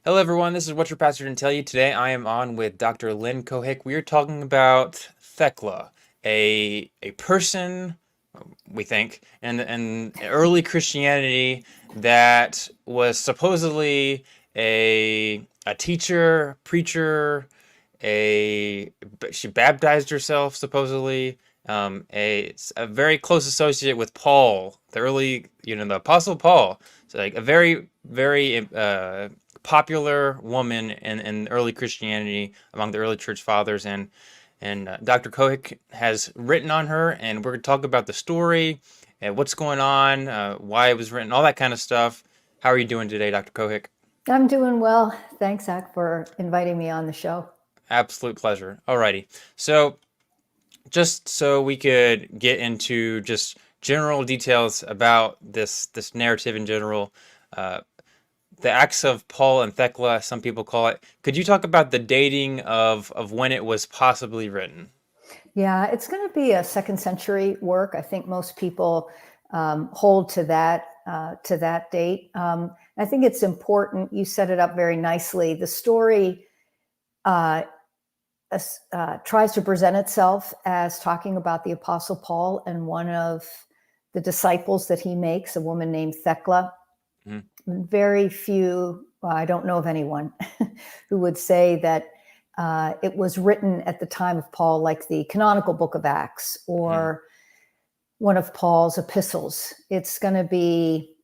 Hello, everyone. This is What Your Pastor Didn't Tell You. Today, I am on with Dr. Lynn Cohick. We are talking about Thecla, a person, we think, in early Christianity that was supposedly a teacher, preacher, a she baptized herself supposedly. A very close associate with Paul, the early, the Apostle Paul. So like a very popular woman in early Christianity among the early church fathers, and Dr. Cohick has written on her, and we're going to talk about the story, and what's going on, why it was written, all that kind of stuff. How are you doing today, Dr. Cohick? I'm doing well. Thanks, Zach, for inviting me on the show. Absolute pleasure. Alrighty. So just so we could get into just general details about this narrative in general, uh, the Acts of Paul and Thecla, some people call it. Could you talk about the dating of when it was possibly written? Yeah, it's going to be a second century work. I think most people hold to that date. I think it's important. You set it up very nicely. The story uh, tries to present itself as talking about the Apostle Paul and one of the disciples that he makes, a woman named Thecla. Mhm. Very few, well, I don't know of anyone who would say that it was written at the time of Paul, like the canonical book of Acts Mhm. or one of Paul's epistles. It's going to be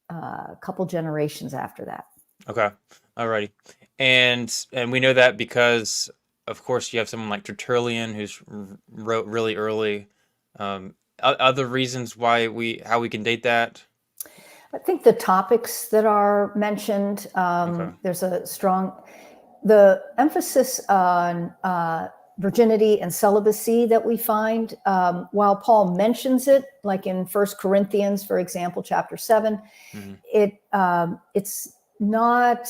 a couple generations after that. Okay. Alrighty. And we know that because, of course, you have someone like Tertullian who's wrote really early. Other reasons why how we can date that. I think the topics that are mentioned, Okay. there's a strong, the emphasis on virginity and celibacy that we find, while Paul mentions it, like in First Corinthians, for example, chapter 7, Hmm. it's not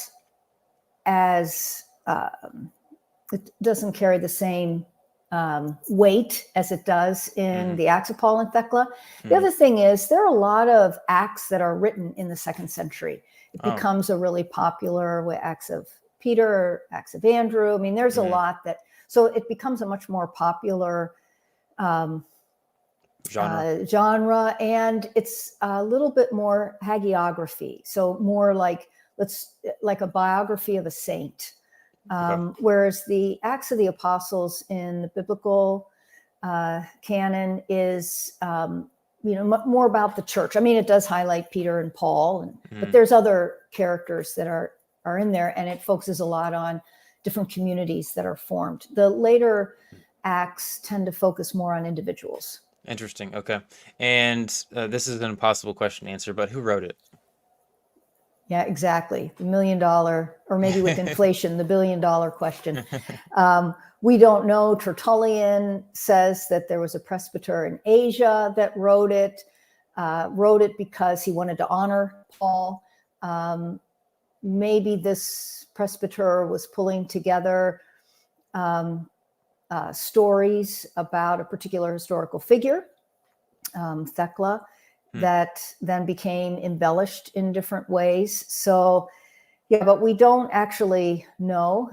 as, it doesn't carry the same weight as it does in Hmm. the Acts of Paul and Thecla. The Hmm. other thing is there are a lot of acts that are written in the second century. It Oh. becomes a really popular with Acts of Peter, Acts of Andrew. I mean, there's a Hmm. lot that, so it becomes a much more popular um, Genre. genre, and it's a little bit more hagiography. So more like a biography of a saint. Okay. Whereas the Acts of the Apostles in the biblical canon is, more about the church. I mean, it does highlight Peter and Paul, but Hmm. there's other characters that are in there, and it focuses a lot on different communities that are formed. The later acts tend to focus more on individuals. Interesting. Okay. And this is an impossible question to answer, but who wrote it? Yeah, exactly. The $1 million, or maybe with inflation, the $1 billion question. We don't know. Tertullian says that there was a presbyter in Asia that wrote it because he wanted to honor Paul. Um, Maybe this presbyter was pulling together stories about a particular historical figure, Thecla, Hmm. that then became embellished in different ways. So, yeah, but we don't actually know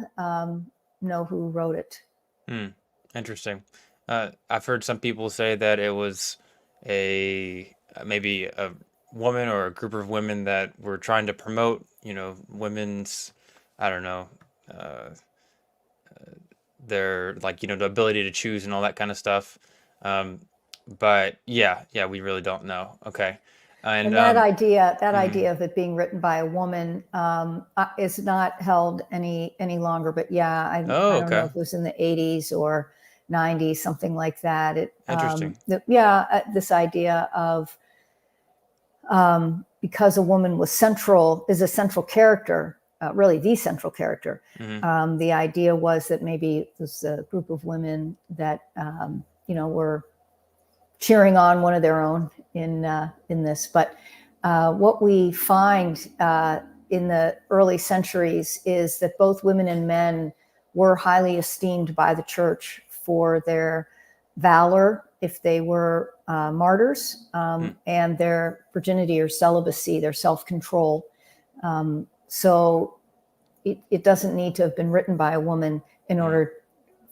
who wrote it. Hmm. Interesting. I've heard some people say that it was a maybe a woman or a group of women that were trying to promote, women's, I don't know, uh, their like, the ability to choose and all that kind of stuff. Um, but yeah, we really don't know. Okay. And And that mhm. idea of it being written by a woman is not held any longer. But yeah, Oh, I don't know okay. if it was in the 80s or 90s, something like that. Interesting. This idea of because a woman is a central character, really the central character. Hmm. The idea was that maybe it was a group of women that were cheering on one of their own in this. But what we find in the early centuries is that both women and men were highly esteemed by the church for their valor if they were martyrs, Hmm. and their virginity or celibacy, their self-control. So it doesn't need to have been written by a woman in order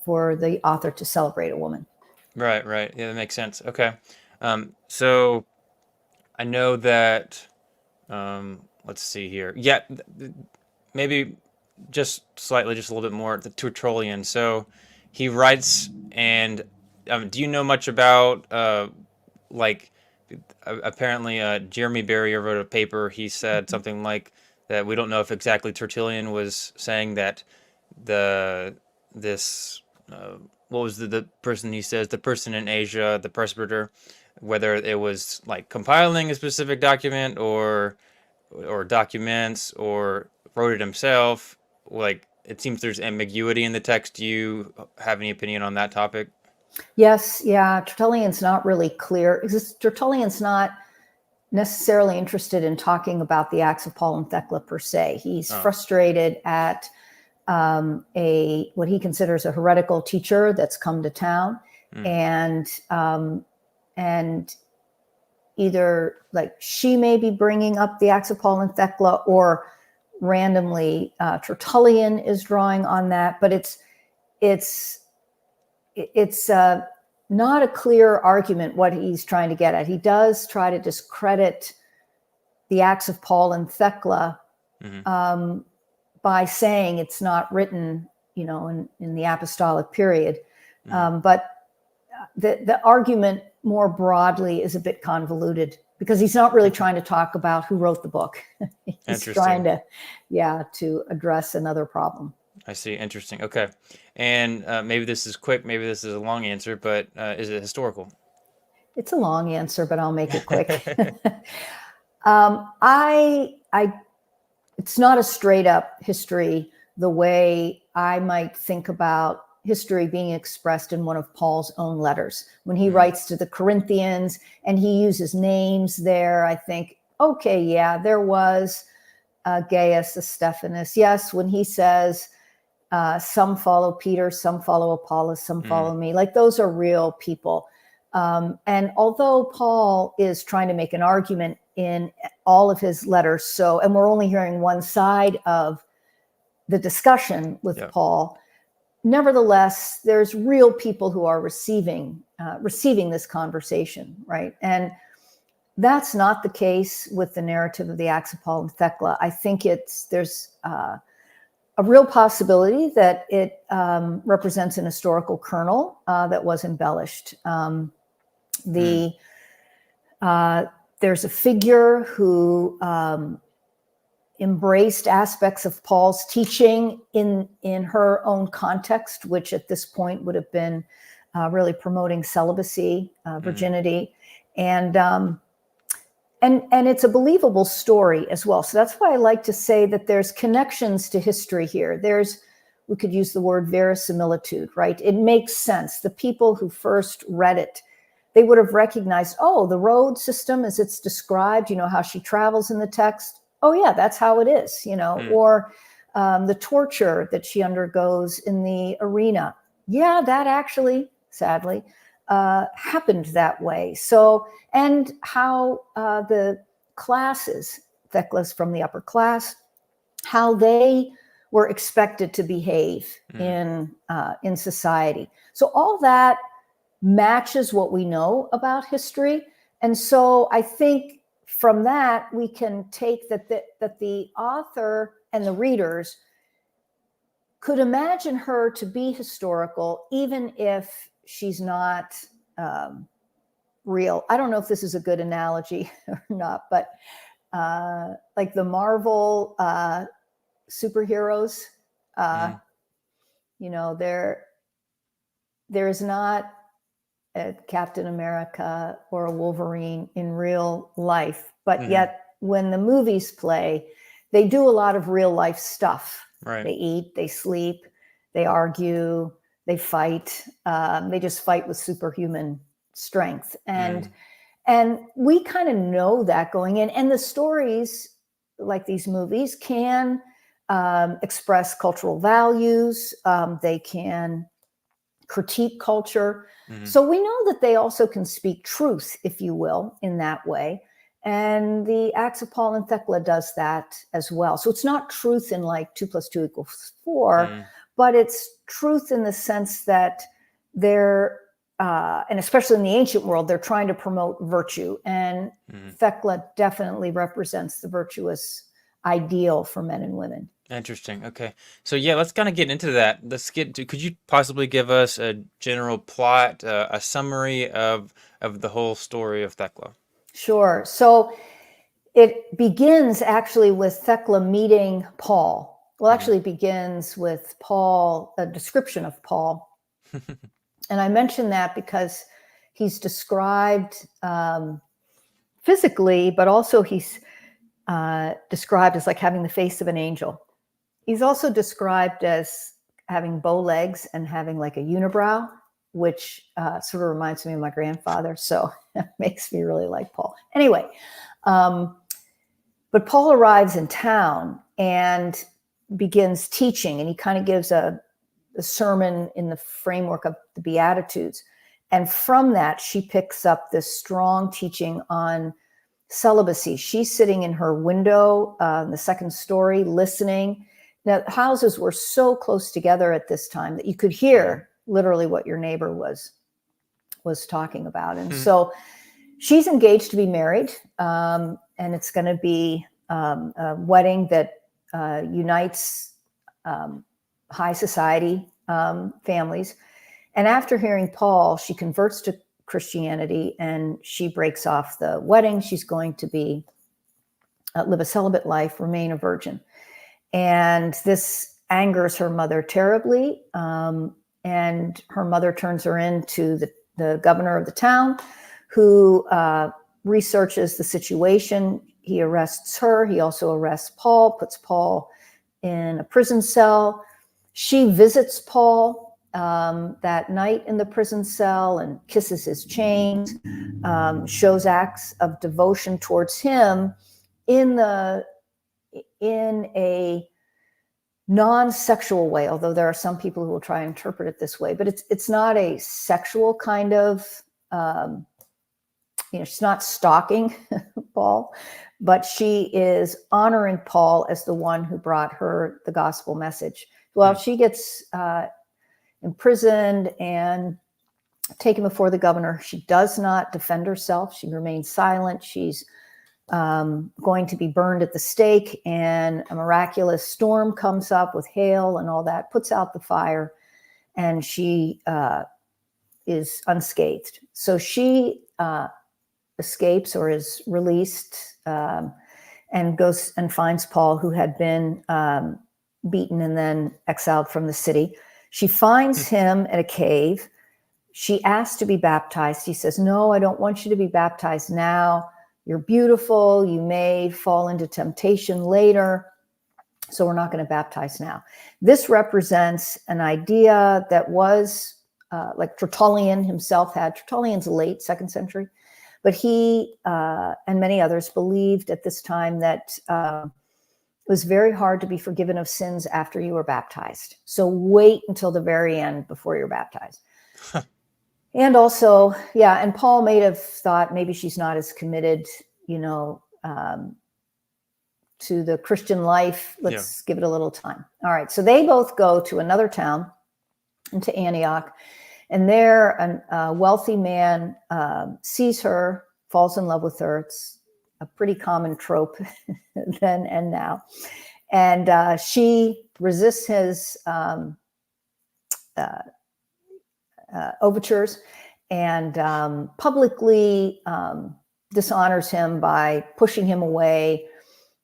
for the author to celebrate a woman. Right, right. Yeah, that makes sense. Okay. So I know that, let's see here. Yeah, maybe just slightly, just a little bit more, the Tertullian. So he writes, and do you know much about, like, apparently Jeremy Berrier wrote a paper. He said something like that we don't know if exactly Tertullian was saying that this what was the person, he says, the person in Asia, the presbyter, whether it was like compiling a specific document or documents or wrote it himself. Like, it seems there's ambiguity in the text. Do you have any opinion on that topic? Yes, yeah, Tertullian's not really clear. Tertullian's not necessarily interested in talking about the Acts of Paul and Thecla per se. He's frustrated at what he considers a heretical teacher that's come to town, and either like she may be bringing up the Acts of Paul and Thecla, or randomly Tertullian is drawing on that, but it's not a clear argument what he's trying to get at. He does try to discredit the Acts of Paul and Thecla by saying it's not written, in the apostolic period. But the argument more broadly is a bit convoluted, because he's not really trying to talk about who wrote the book. He's trying to address another problem. I see. Interesting. Okay. And maybe this is quick, maybe this is a long answer, but is it historical? It's a long answer, but I'll make it quick. It's not a straight up history the way I might think about history being expressed in one of Paul's own letters. When he writes to the Corinthians and he uses names there, I think, okay, yeah, there was Gaius, Stephanus. Yes, when he says, some follow Peter, some follow Apollos, some follow me. Like, those are real people. And although Paul is trying to make an argument in all of his letters, and we're only hearing one side of the discussion with Paul, nevertheless, there's real people who are receiving this conversation, right? And that's not the case with the narrative of the Acts of Paul and Thecla. I think there's a real possibility that it represents an historical kernel that was embellished. There's a figure who embraced aspects of Paul's teaching in her own context, which at this point would have been really promoting celibacy, virginity, and it's a believable story as well. So that's why I like to say that there's connections to history here. We could use the word verisimilitude, right? It makes sense. The people who first read it, they would have recognized, oh, the road system as it's described, how she travels in the text. Oh yeah, that's how it is, or the torture that she undergoes in the arena. Yeah, that actually, sadly, happened that way. So, and how the classes, Thecla's from the upper class, how they were expected to behave in society. So all that matches what we know about history. And so I think from that, we can take that the author and the readers could imagine her to be historical, even if she's not real. I don't know if this is a good analogy or not, but like the Marvel superheroes, there is not a Captain America or a Wolverine in real life, but yet when the movies play, they do a lot of real life stuff. Right. They eat, they sleep, they argue, they fight. They just fight with superhuman strength. And we kind of know that going in. And the stories, like these movies, can express cultural values. They can critique culture. So we know that they also can speak truth, if you will, in that way. And the Acts of Paul and Thecla does that as well. So it's not truth in like 2 + 2 = 4, but it's truth in the sense that they're, and especially in the ancient world, they're trying to promote virtue. And Thecla definitely represents the virtuous ideal for men and women. Interesting. Okay. So yeah, let's kind of get into that. Could you possibly give us a general plot, a summary of the whole story of Thecla? Sure. So it begins actually with Thecla meeting Paul. Well, actually it begins with Paul, a description of Paul. And I mention that because he's described physically, but also he's described as like having the face of an angel. He's also described as having bow legs and having like a unibrow, which sort of reminds me of my grandfather. So it makes me really like Paul. Anyway, but Paul arrives in town and begins teaching, and he kind of gives a sermon in the framework of the Beatitudes. And from that, she picks up this strong teaching on celibacy. She's sitting in her window in the second story, listening. Now, houses were so close together at this time that you could hear literally what your neighbor was talking about. And so she's engaged to be married, and it's going to be a wedding that unites high society families. And after hearing Paul, she converts to Christianity and she breaks off the wedding. She's going to be live a celibate life, remain a virgin. And this angers her mother terribly. And her mother turns her in to the governor of the town, who researches the situation. He arrests her. He also arrests Paul, puts Paul in a prison cell. She visits Paul that night in the prison cell and kisses his chains, shows acts of devotion towards him in a non-sexual way, although there are some people who will try and interpret it this way, but it's not a sexual kind of, she's not stalking Paul, but she is honoring Paul as the one who brought her the gospel message. Well, she gets imprisoned and taken before the governor. She does not defend herself. She remains silent. She's going to be burned at the stake, and a miraculous storm comes up with hail and all that, puts out the fire, and she is unscathed. So she escapes or is released and goes and finds Paul, who had been beaten and then exiled from the city. She finds him at a cave. She asks to be baptized. He says, "No, I don't want you to be baptized now. You're beautiful. You may fall into temptation later. So we're not going to baptize now." This represents an idea that was like Tertullian himself had. Tertullian's late 2nd century, but he and many others believed at this time that it was very hard to be forgiven of sins after you were baptized. So wait until the very end before you're baptized. And also, and Paul may have thought maybe she's not as committed, to the Christian life. Let's give it a little time. All right. So they both go to another town, into Antioch, and there a wealthy man sees her, falls in love with her. It's a pretty common trope then and now. And she resists his overtures and publicly dishonors him by pushing him away,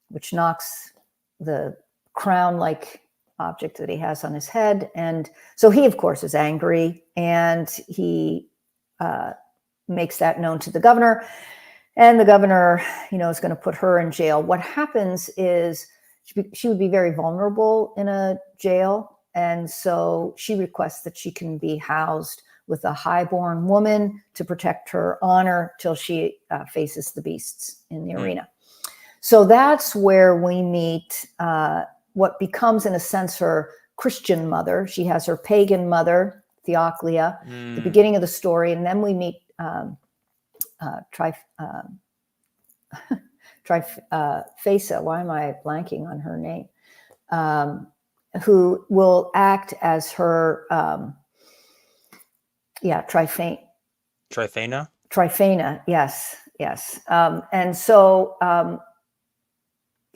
which knocks the crown-like object that he has on his head. And so he, of course, is angry, and he makes that known to the governor. And the governor, is going to put her in jail. What happens is she would be very vulnerable in a jail. And so she requests that she can be housed with a highborn woman to protect her honor till she faces the beasts in the arena. So that's where we meet what becomes, in a sense, her Christian mother. She has her pagan mother, Theoclia, the beginning of the story. And then we meet Thecla, why am I blanking on her name? Who will act as her, Tryphena, yes. And so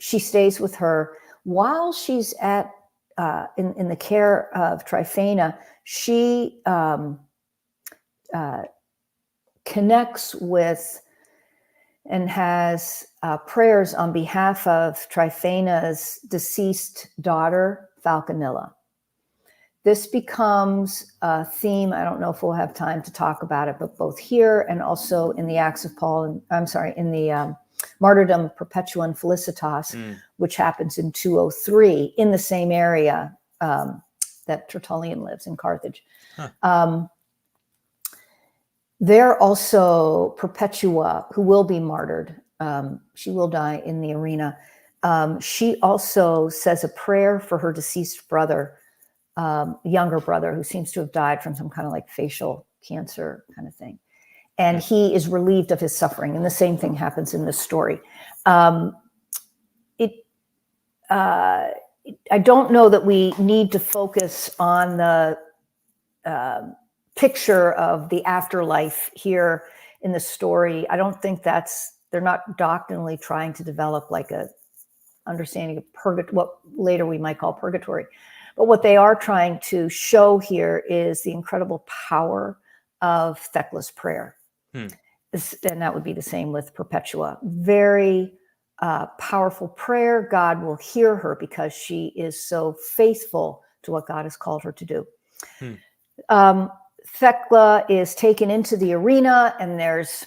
she stays with her while she's at in the care of Tryphena. She connects with and has prayers on behalf of Tryphena's deceased daughter, Falconilla. This becomes a theme. I don't know if we'll have time to talk about it, but both here and also in the Acts of Paul, in the Martyrdom Perpetua and Felicitas, which happens in 203 in the same area that Tertullian lives in Carthage. Huh. There also Perpetua, who will be martyred. She will die in the arena. She also says a prayer for her deceased brother, younger brother, who seems to have died from some kind of like facial cancer kind of thing. And he is relieved of his suffering. And the same thing happens in this story. I don't know that we need to focus on the picture of the afterlife here in the story. I don't think they're not doctrinally trying to develop like a understanding of what later we might call purgatory. But what they are trying to show here is the incredible power of Thecla's prayer. And that would be the same with Perpetua. Very powerful prayer. God will hear her because she is so faithful to what God has called her to do. Thecla is taken into the arena, and there's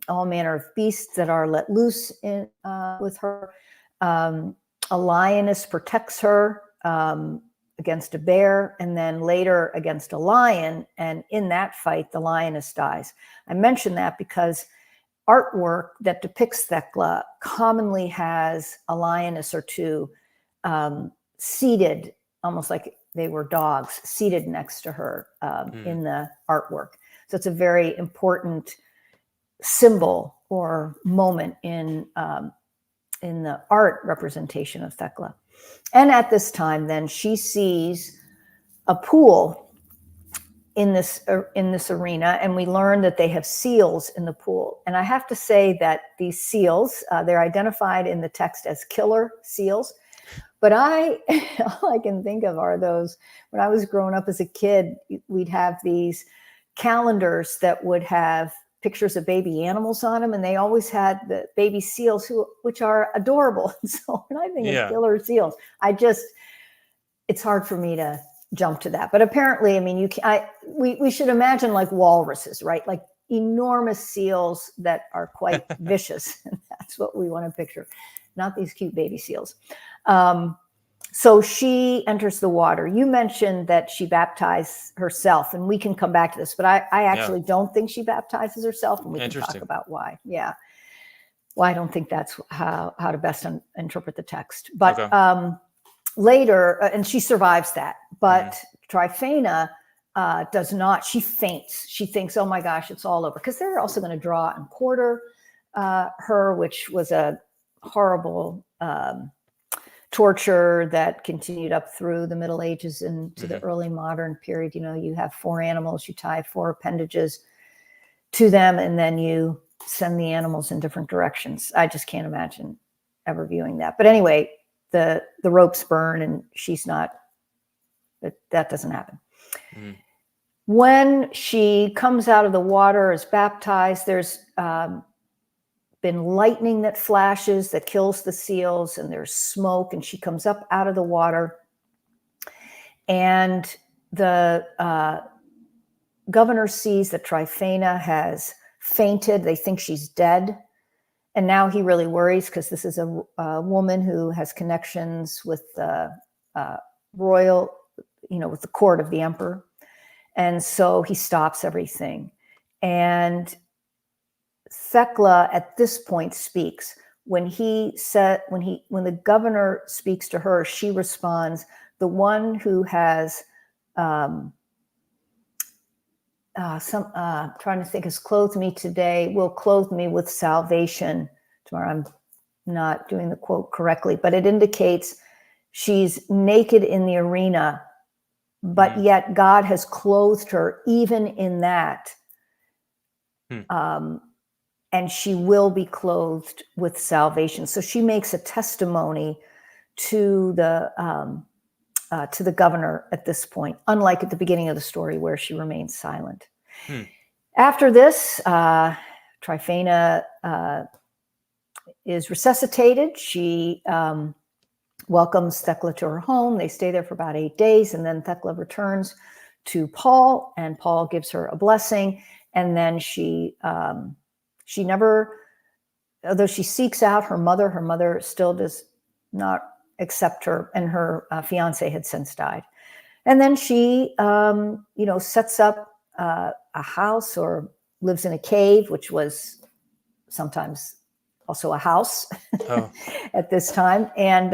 all manner of beasts that are let loose with her. A lioness protects her against a bear, and then later against a lion. And in that fight, the lioness dies. I mention that because artwork that depicts Thecla commonly has a lioness or two seated, almost like they were dogs, seated next to her in the artwork. So it's a very important symbol or moment in the art representation of Thecla. And at this time, then she sees a pool in this arena, and we learn that they have seals in the pool. And I have to say that these seals, they're identified in the text as killer seals. But all I can think of are those, when I was growing up as a kid, we'd have these calendars that would have pictures of baby animals on them, and they always had the baby seals, which are adorable. So when I think of killer seals, it's hard for me to jump to that. But apparently, I mean, we should imagine like walruses, right? Like enormous seals that are quite vicious. And that's what we want to picture, not these cute baby seals. So she enters the water. You mentioned that she baptized herself, and we can come back to this, but I actually don't think she baptizes herself, and we can talk about why. Yeah. Well, I don't think that's how to best interpret the text. But later, and she survives that, but Tryphena does not. She faints. She thinks, oh my gosh, it's all over. Because they're also going to draw and quarter her, which was a horrible torture that continued up through the Middle Ages into the early modern period. You know, you have 4 animals, you tie 4 appendages to them, and then you send the animals in different directions. I just can't imagine ever viewing that. But anyway, the ropes burn, and she's not, that doesn't happen. When she comes out of the water, is baptized, there's been lightning that flashes that kills the seals, and there's smoke, and she comes up out of the water, and the governor sees that Tryphena has fainted. They think she's dead, and now he really worries because this is a woman who has connections with the royal, with the court of the emperor, and so he stops everything. And Thecla at this point speaks. When the governor speaks to her, she responds, "The one who has trying to think, has clothed me today will clothe me with salvation tomorrow. I'm not doing the quote correctly, but it indicates she's naked in the arena, but yet God has clothed her even in that. And she will be clothed with salvation. So she makes a testimony to the governor at this point, unlike at the beginning of the story where she remains silent. After this, Tryphena is resuscitated. She welcomes Thecla to her home. They stay there for about 8 days, and then Thecla returns to Paul, and Paul gives her a blessing. And then she never, although she seeks out her mother still does not accept her, and her fiance had since died. And then she, sets up a house or lives in a cave, which was sometimes also a house at this time, and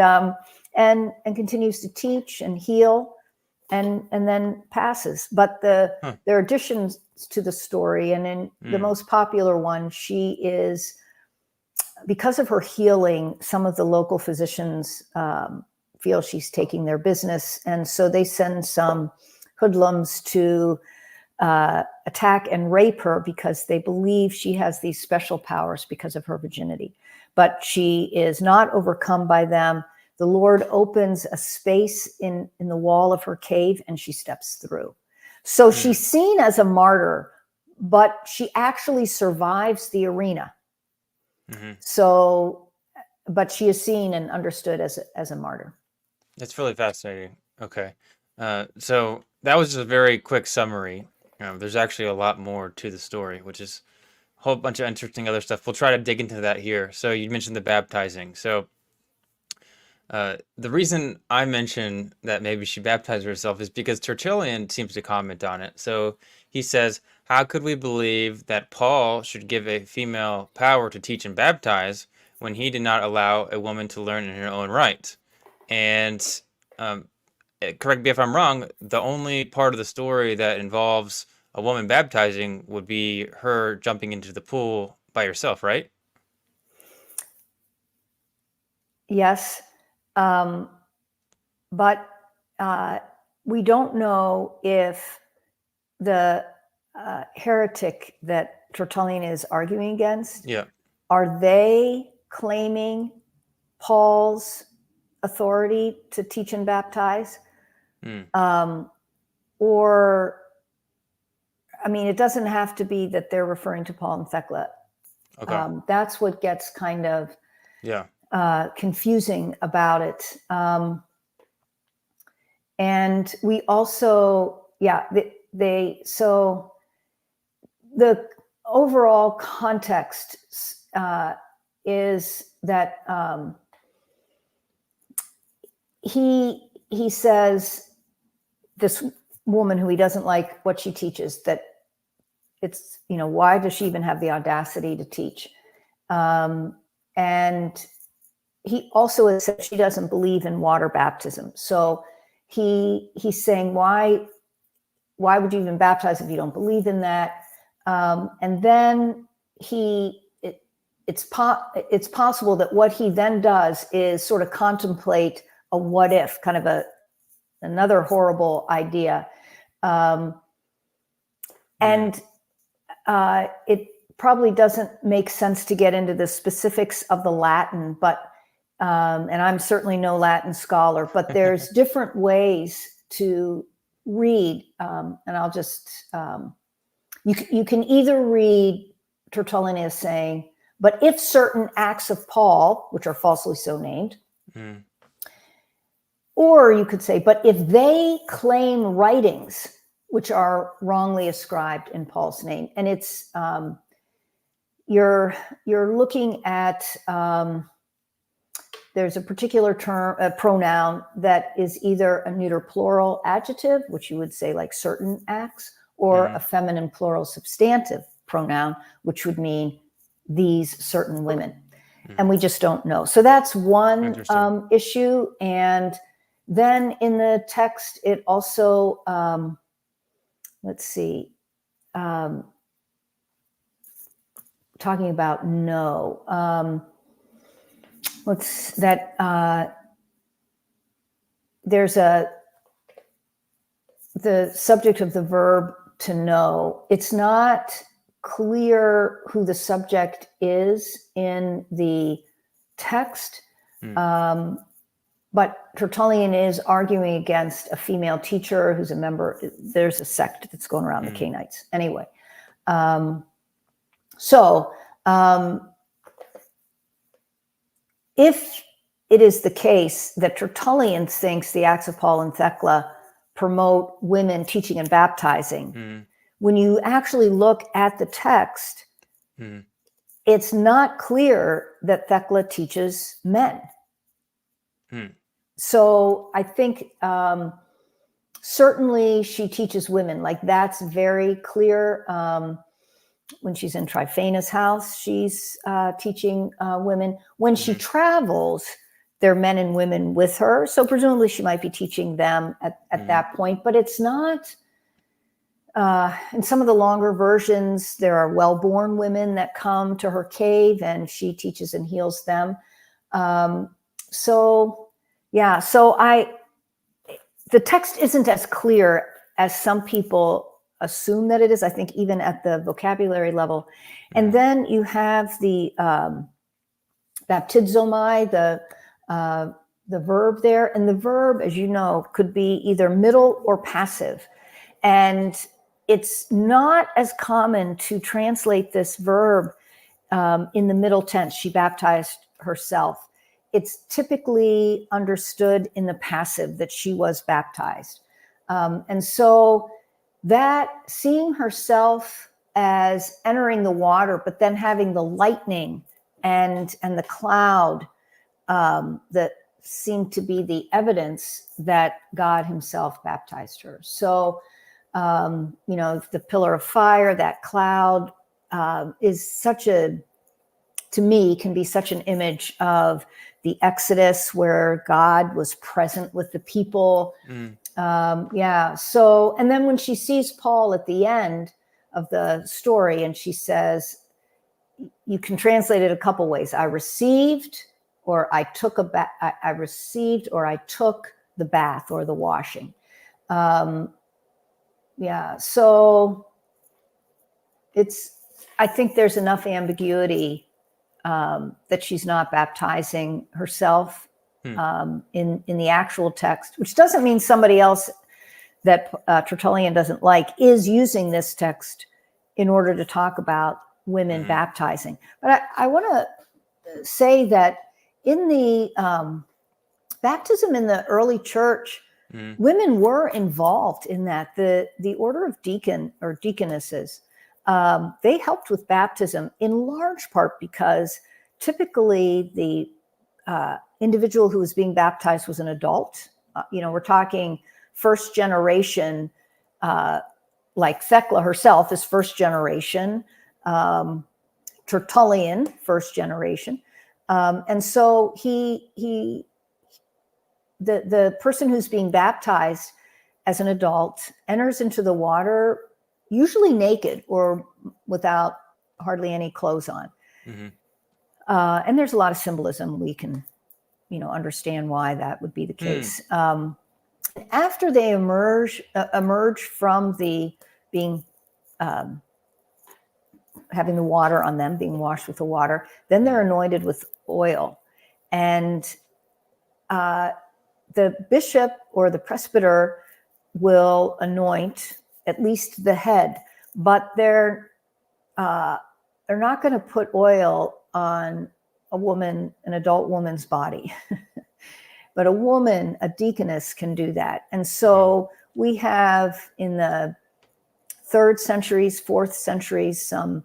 continues to teach and heal, and then passes. But there are additions to the story, and in the most popular one, she is, because of her healing, some of the local physicians feel she's taking their business, and so they send some hoodlums to attack and rape her because they believe she has these special powers because of her virginity. But she is not overcome by them. The Lord opens a space in the wall of her cave, and she steps through. So she's seen as a martyr, but she actually survives the arena. So, but she is seen and understood as a martyr. That's really fascinating. Okay. So that was just a very quick summary. There's actually a lot more to the story, which is a whole bunch of interesting other stuff. We'll try to dig into that here. So you mentioned the baptizing. So the reason I mention that maybe she baptized herself is because Tertullian seems to comment on it. So he says, how could we believe that Paul should give a female power to teach and baptize when he did not allow a woman to learn in her own right? And correct me if I'm wrong, the only part of the story that involves a woman baptizing would be her jumping into the pool by herself, right? Yes. But we don't know if the heretic that Tertullian is arguing against, are they claiming Paul's authority to teach and baptize? Or, I mean, it doesn't have to be that they're referring to Paul and Thecla. That's what gets kind of confusing about it. And we also, so the overall context is that he says, this woman who he doesn't like what she teaches, that it's, why does she even have the audacity to teach? And he also has said she doesn't believe in water baptism. So he's saying, why would you even baptize if you don't believe in that? And then it's possible that what he then does is sort of contemplate a what if, kind of another horrible idea. And it probably doesn't make sense to get into the specifics of the Latin, but and I'm certainly no Latin scholar, but there's different ways to read. And I'll just, you can either read Tertullian as saying, but if certain acts of Paul, which are falsely so named, or you could say, but if they claim writings which are wrongly ascribed in Paul's name, and it's, you're looking at, there's a particular term, a pronoun that is either a neuter plural adjective, which you would say like certain acts, or a feminine plural substantive pronoun, which would mean these certain women. And we just don't know. So that's one issue. And then in the text, it also, let's see, talking about no. what's that? There's the subject of the verb to know. It's not clear who the subject is in the text, but Tertullian is arguing against a female teacher who's a member. There's a sect that's going around the Cainites. Anyway, if it is the case that Tertullian thinks the Acts of Paul and Thecla promote women teaching and baptizing, when you actually look at the text, it's not clear that Thecla teaches men. So I think certainly she teaches women. Like, that's very clear. When she's in Tryphaena's house, she's teaching women. When she travels, there are men and women with her. So presumably she might be teaching them at that point. But it's not, in some of the longer versions, there are well-born women that come to her cave and she teaches and heals them. So the text isn't as clear as some people assume that it is, I think, even at the vocabulary level. And then you have the baptizomai, the verb there. And the verb, as you know, could be either middle or passive. And it's not as common to translate this verb in the middle tense. She baptized herself. It's typically understood in the passive, that she was baptized. And so that seeing herself as entering the water, but then having the lightning and the cloud that seemed to be the evidence that God himself baptized her. So, the pillar of fire, that cloud is such to me, can be such an image of the Exodus, where God was present with the people. So, and then when she sees Paul at the end of the story, and she says, you can translate it a couple ways. I received, or I took I received, or I took the bath or the washing. So I think there's enough ambiguity that she's not baptizing herself in the actual text, which doesn't mean somebody else that Tertullian doesn't like is using this text in order to talk about women baptizing. But I want to say that in the baptism in the early church, women were involved in that. The order of deacon or deaconesses, they helped with baptism in large part because typically the individual who was being baptized was an adult. We're talking first generation, like Thecla herself is first generation, Tertullian, first generation. And so the person who's being baptized as an adult enters into the water, usually naked or without hardly any clothes on. And there's a lot of symbolism. We can, understand why that would be the case. After they emerge from the being, having the water on them, being washed with the water, then they're anointed with oil. And the bishop or the presbyter will anoint at least the head, but they're not going to put oil on an adult woman's body. But a woman, a deaconess, can do that. And so we have in the 3rd centuries, 4th centuries, some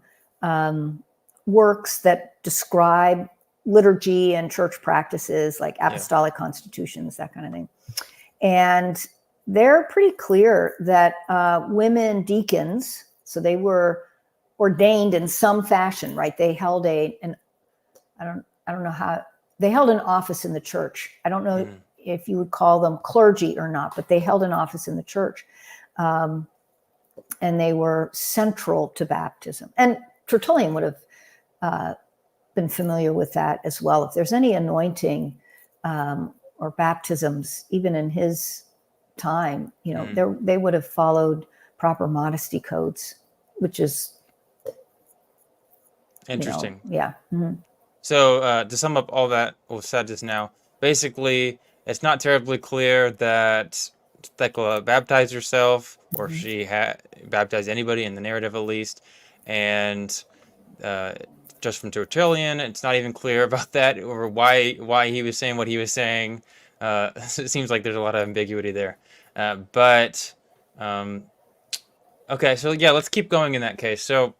works that describe liturgy and church practices, like apostolic constitutions, that kind of thing. And they're pretty clear that women deacons, so they were ordained in some fashion, right? They held I don't know how, they held an office in the church. I don't know if you would call them clergy or not, but they held an office in the church. And they were central to baptism. And Tertullian would have been familiar with that as well. If there's any anointing or baptisms, even in his time, they would have followed proper modesty codes, which is Interesting. Yeah. Mm-hmm. So to sum up all that was said just now, basically, it's not terribly clear that Thecla baptized herself, or she had baptized anybody in the narrative at least, and just from Tertullian, it's not even clear about that, or why he was saying what he was saying. It seems like there's a lot of ambiguity there. But okay, so yeah, let's keep going in that case. So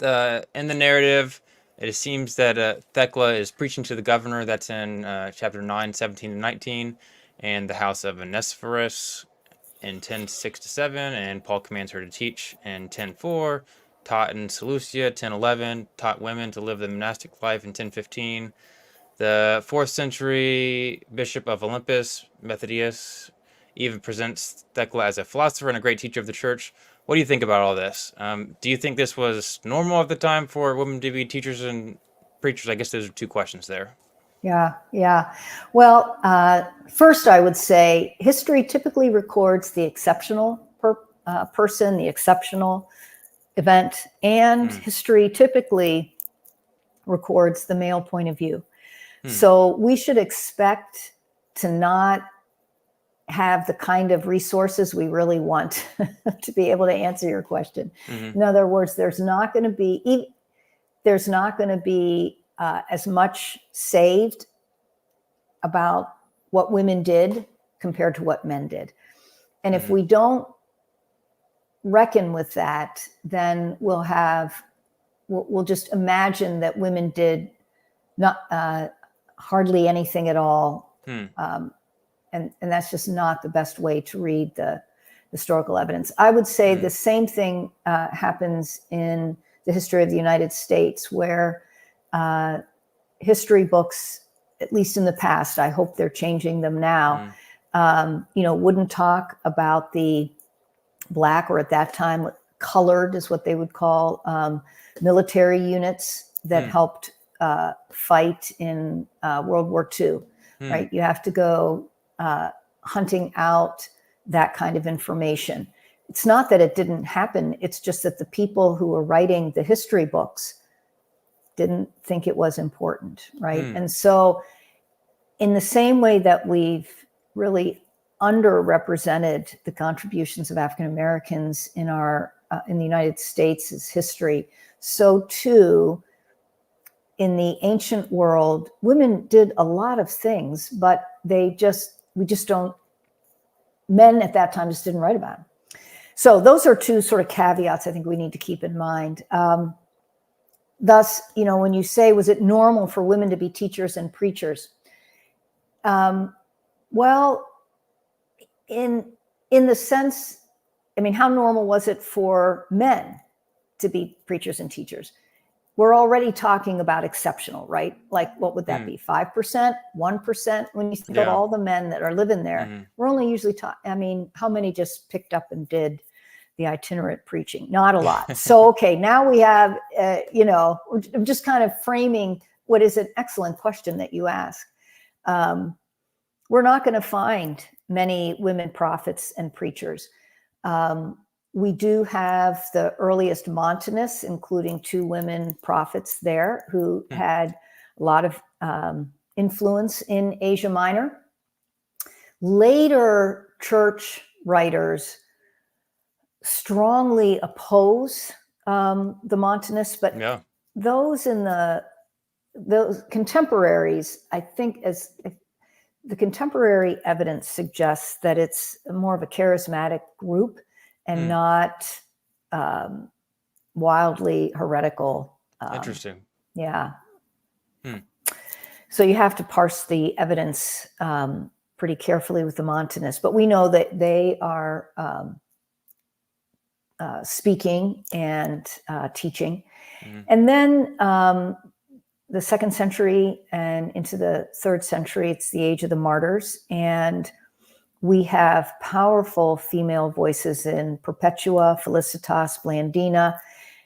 in the narrative, it seems that Thecla is preaching to the governor. That's in chapter 9, 17 and 19, and the house of Onesiphorus in 10:6-7, and Paul commands her to teach in 10:4, taught in Seleucia 10:11, taught women to live the monastic life in 10:15. The 4th century bishop of Olympus, Methodius, even presents Thecla as a philosopher and a great teacher of the church. What do you think about all this? Do you think this was normal at the time for women to be teachers and preachers? I guess those are two questions there. Yeah. Well, first I would say history typically records the exceptional person, the exceptional event, and history typically records the male point of view. So we should expect to not have the kind of resources we really want to be able to answer your question. In other words, there's not going to be as much saved about what women did compared to what men did. And if we don't reckon with that, then we'll just imagine that women did not hardly anything at all. And that's just not the best way to read the historical evidence. I would say the same thing happens in the history of the United States, where history books, at least in the past, I hope they're changing them now, wouldn't talk about the Black, or at that time colored is what they would call, military units that helped fight in World War II, right? You have to go hunting out that kind of information. It's not that it didn't happen. It's just that the people who were writing the history books didn't think it was important, right? And so in the same way that we've really underrepresented the contributions of African Americans in the United States' history, so too in the ancient world, women did a lot of things, but men at that time just didn't write about them. So those are two sort of caveats I think we need to keep in mind. Thus, when you say, was it normal for women to be teachers and preachers? Well, in the sense, how normal was it for men to be preachers and teachers? We're already talking about exceptional, right? Like, what would that be? 5%, 1%? When you think about all the men that are living there, we're only usually how many just picked up and did the itinerant preaching? Not a lot. So, okay, now we have, I'm just kind of framing what is an excellent question that you ask. We're not going to find many women prophets and preachers. We do have the earliest Montanists, including 2 women prophets there who had a lot of influence in Asia Minor. Later church writers strongly oppose the Montanists, but those contemporaries, I think, as the contemporary evidence suggests that it's more of a charismatic group and not wildly heretical. Interesting. Yeah. So you have to parse the evidence pretty carefully with the Montanists, but we know that they are speaking and teaching. And then the 2nd century and into the 3rd century, it's the age of the martyrs. And we have powerful female voices in Perpetua, Felicitas, Blandina.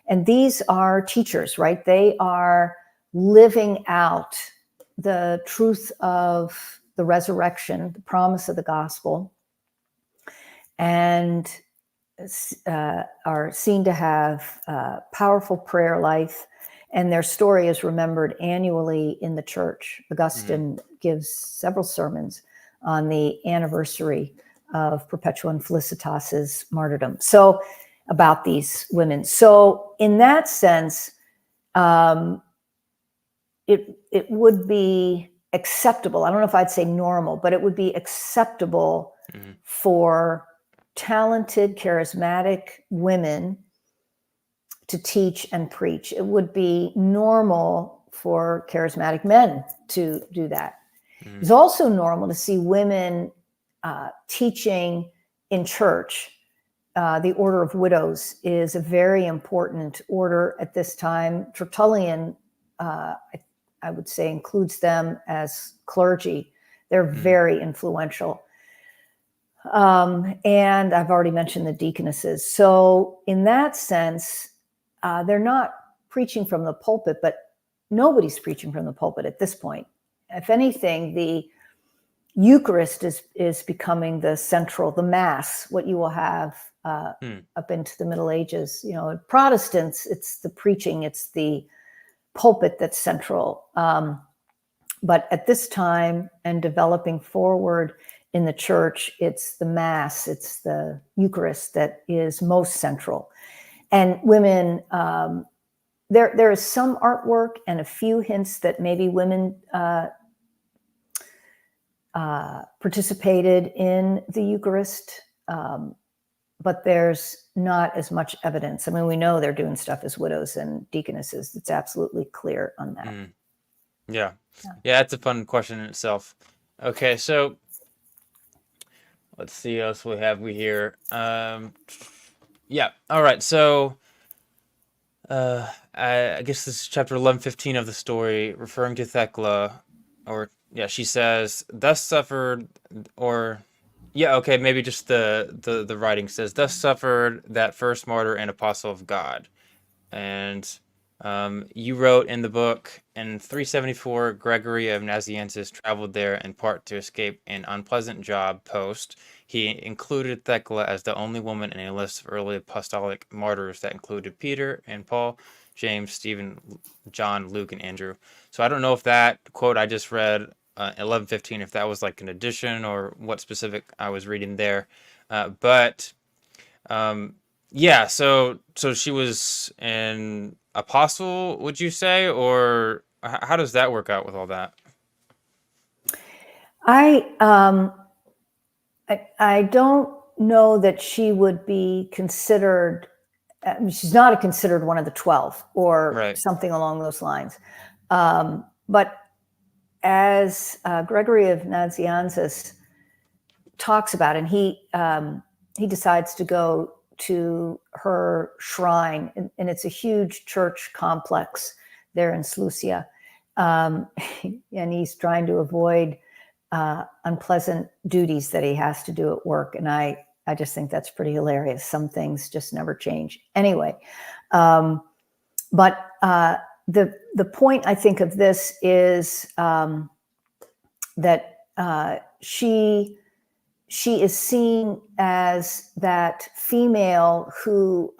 And these are teachers, right? They are living out the truth of the resurrection, the promise of the gospel, and are seen to have powerful prayer life, and their story is remembered annually in the church. Augustine gives several sermons on the anniversary of Perpetua and Felicitas's martyrdom. So about these women. So in that sense, it would be acceptable. I don't know if I'd say normal, but it would be acceptable for talented, charismatic women to teach and preach. It would be normal for charismatic men to do that. It's also normal to see women teaching in church. The Order of Widows is a very important order at this time. Tertullian, I would say, includes them as clergy. They're very influential. And I've already mentioned the deaconesses. So in that sense, they're not preaching from the pulpit, but nobody's preaching from the pulpit at this point. If anything, the Eucharist is becoming the central, the Mass, what you will have up into the Middle Ages. You know, Protestants, it's the preaching, it's the pulpit that's central. But at this time and developing forward in the church, it's the Mass, it's the Eucharist that is most central. And women, there is some artwork and a few hints that maybe women participated in the Eucharist, but there's not as much evidence. I mean, we know they're doing stuff as widows and deaconesses. It's absolutely clear on that. Yeah, that's a fun question in itself. Okay, so let's see what else we have here. Yeah, all right, so I guess this is chapter 11:15 of the story, referring to Thecla, she says, thus suffered, maybe just the writing says, thus suffered that first martyr and apostle of God. And you wrote in the book, in 374, Gregory of Nazianzus traveled there in part to escape an unpleasant job post. He included Thecla as the only woman in a list of early apostolic martyrs that included Peter and Paul, James, Stephen, John, Luke, and Andrew. So I don't know if that quote I just read, 11:15, if that was like an addition or what specific I was reading there. So she was an apostle, would you say, or how does that work out with all that? I don't know that she would be considered. She's not considered one of the 12 or something along those lines. But as Gregory of Nazianzus talks about, and he decides to go to her shrine, and it's a huge church complex there in Seleucia, and he's trying to avoid unpleasant duties that he has to do at work. And I just think that's pretty hilarious. Some things just never change. Anyway, but the point I think of this is that she is seen as that female who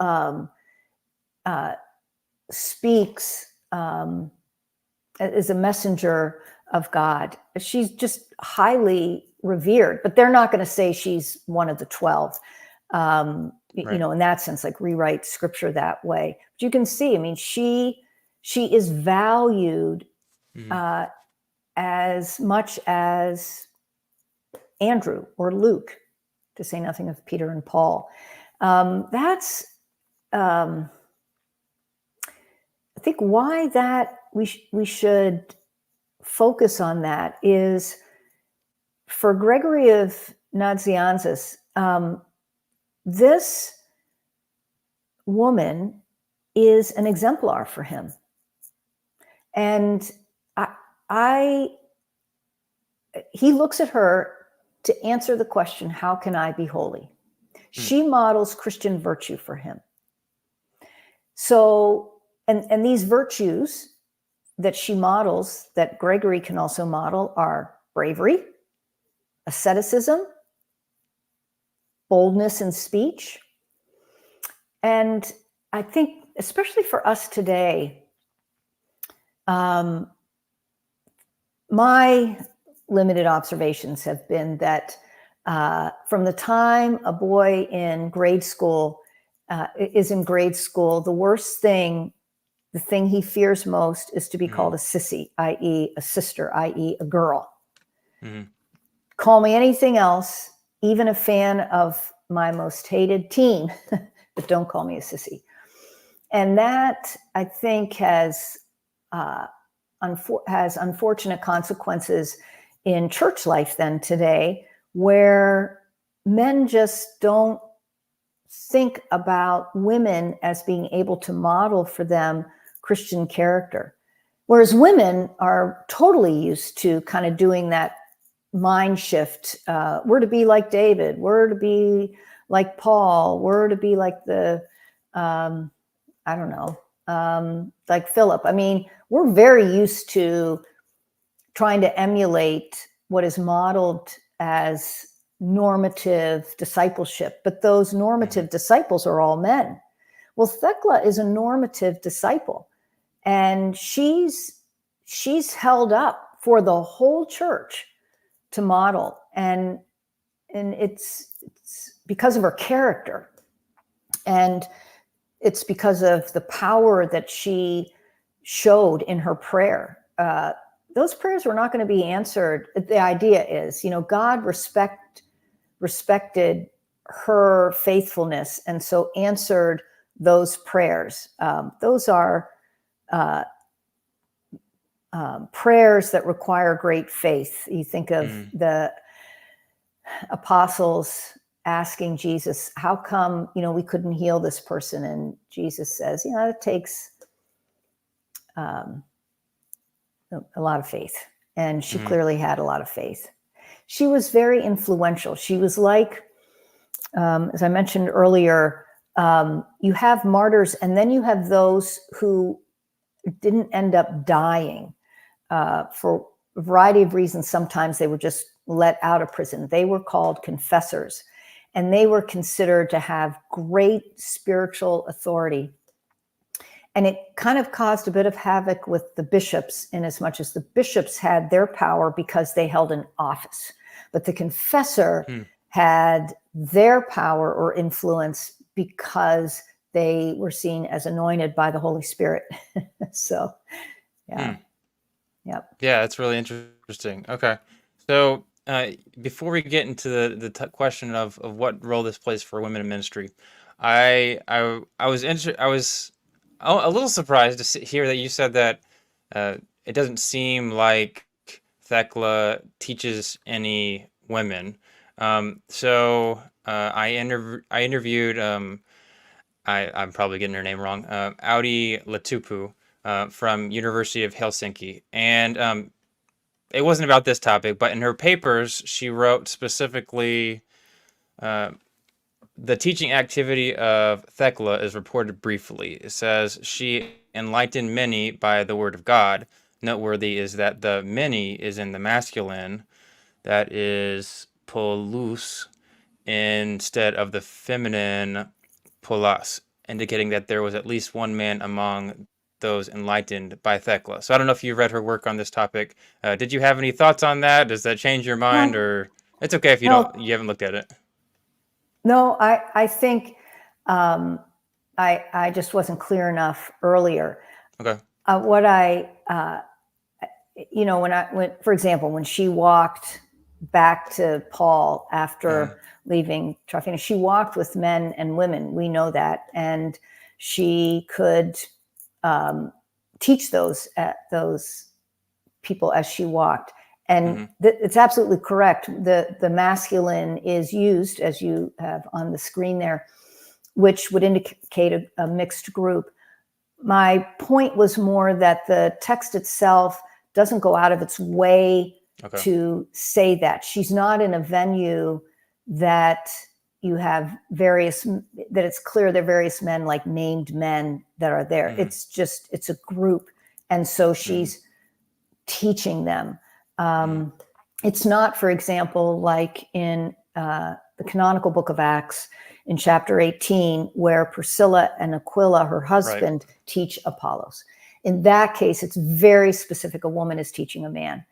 speaks as a messenger of God. She's just highly revered, but they're not going to say she's one of the 12. You know, in that sense, like rewrite scripture that way. But you can see, I mean, she is valued as much as Andrew or Luke, to say nothing of Peter and Paul. That's, I think, why that we should focus on that is, for Gregory of Nazianzus, this woman is an exemplar for him. And he looks at her to answer the question, how can I be holy? She models Christian virtue for him. So, and these virtues that she models, that Gregory can also model, are bravery, asceticism, boldness in speech. And I think, especially for us today, my limited observations have been that from the time a boy in grade school is in grade school, the thing he fears most is to be called a sissy, i.e. a sister, i.e. a girl. Call me anything else, even a fan of my most hated team, but don't call me a sissy. And that, I think, has unfortunate consequences in church life then today, where men just don't think about women as being able to model for them Christian character. Whereas women are totally used to kind of doing that mind shift. We're to be like David. We're to be like Paul. We're to be like like Philip. I mean, we're very used to trying to emulate what is modeled as normative discipleship, but those normative disciples are all men. Well, Thecla is a normative disciple, and she's held up for the whole church to model, and it's because of her character, and it's because of the power that she showed in her prayer. Those prayers were not going to be answered. The idea is, God respected her faithfulness, and so answered those prayers. Those are prayers that require great faith. You think of the apostles asking Jesus, how come, we couldn't heal this person? And Jesus says, it takes a lot of faith. And she clearly had a lot of faith. She was very influential. She was like, as I mentioned earlier, you have martyrs, and then you have those who didn't end up dying for a variety of reasons. Sometimes they were just let out of prison. They were called confessors, and they were considered to have great spiritual authority. And it kind of caused a bit of havoc with the bishops, in as much as the bishops had their power because they held an office. But the confessor had their power or influence because they were seen as anointed by the Holy Spirit. So, yeah. Yep. Yeah, that's really interesting. Okay. So before we get into the question of what role this plays for women in ministry, I was a little surprised to hear that you said that it doesn't seem like Thecla teaches any women. So I interviewed I'm probably getting her name wrong, Audi Latupu from University of Helsinki, and it wasn't about this topic, but in her papers she wrote specifically. The teaching activity of Thecla is reported briefly. It says, she enlightened many by the word of God. Noteworthy is that the many is in the masculine, that is polus, instead of the feminine polas, indicating that there was at least one man among those enlightened by Thecla. So I don't know if you read her work on this topic. Did you have any thoughts on that? Does that change your mind? No. Or it's okay if you haven't looked at it. No, I think I just wasn't clear enough earlier. Okay. For example, when she walked back to Paul after leaving Tryphena, she walked with men and women. We know that, and she could teach those people as she walked. And it's absolutely correct. The masculine is used, as you have on the screen there, which would indicate a mixed group. My point was more that the text itself doesn't go out of its way to say that. She's not in a venue that you have that it's clear there are various men, like named men, that are there. It's a group. And so she's teaching them. It's not, for example, like in the canonical book of Acts in chapter 18, where Priscilla and Aquila, her husband, teach Apollos. In that case, it's very specific. A woman is teaching a man.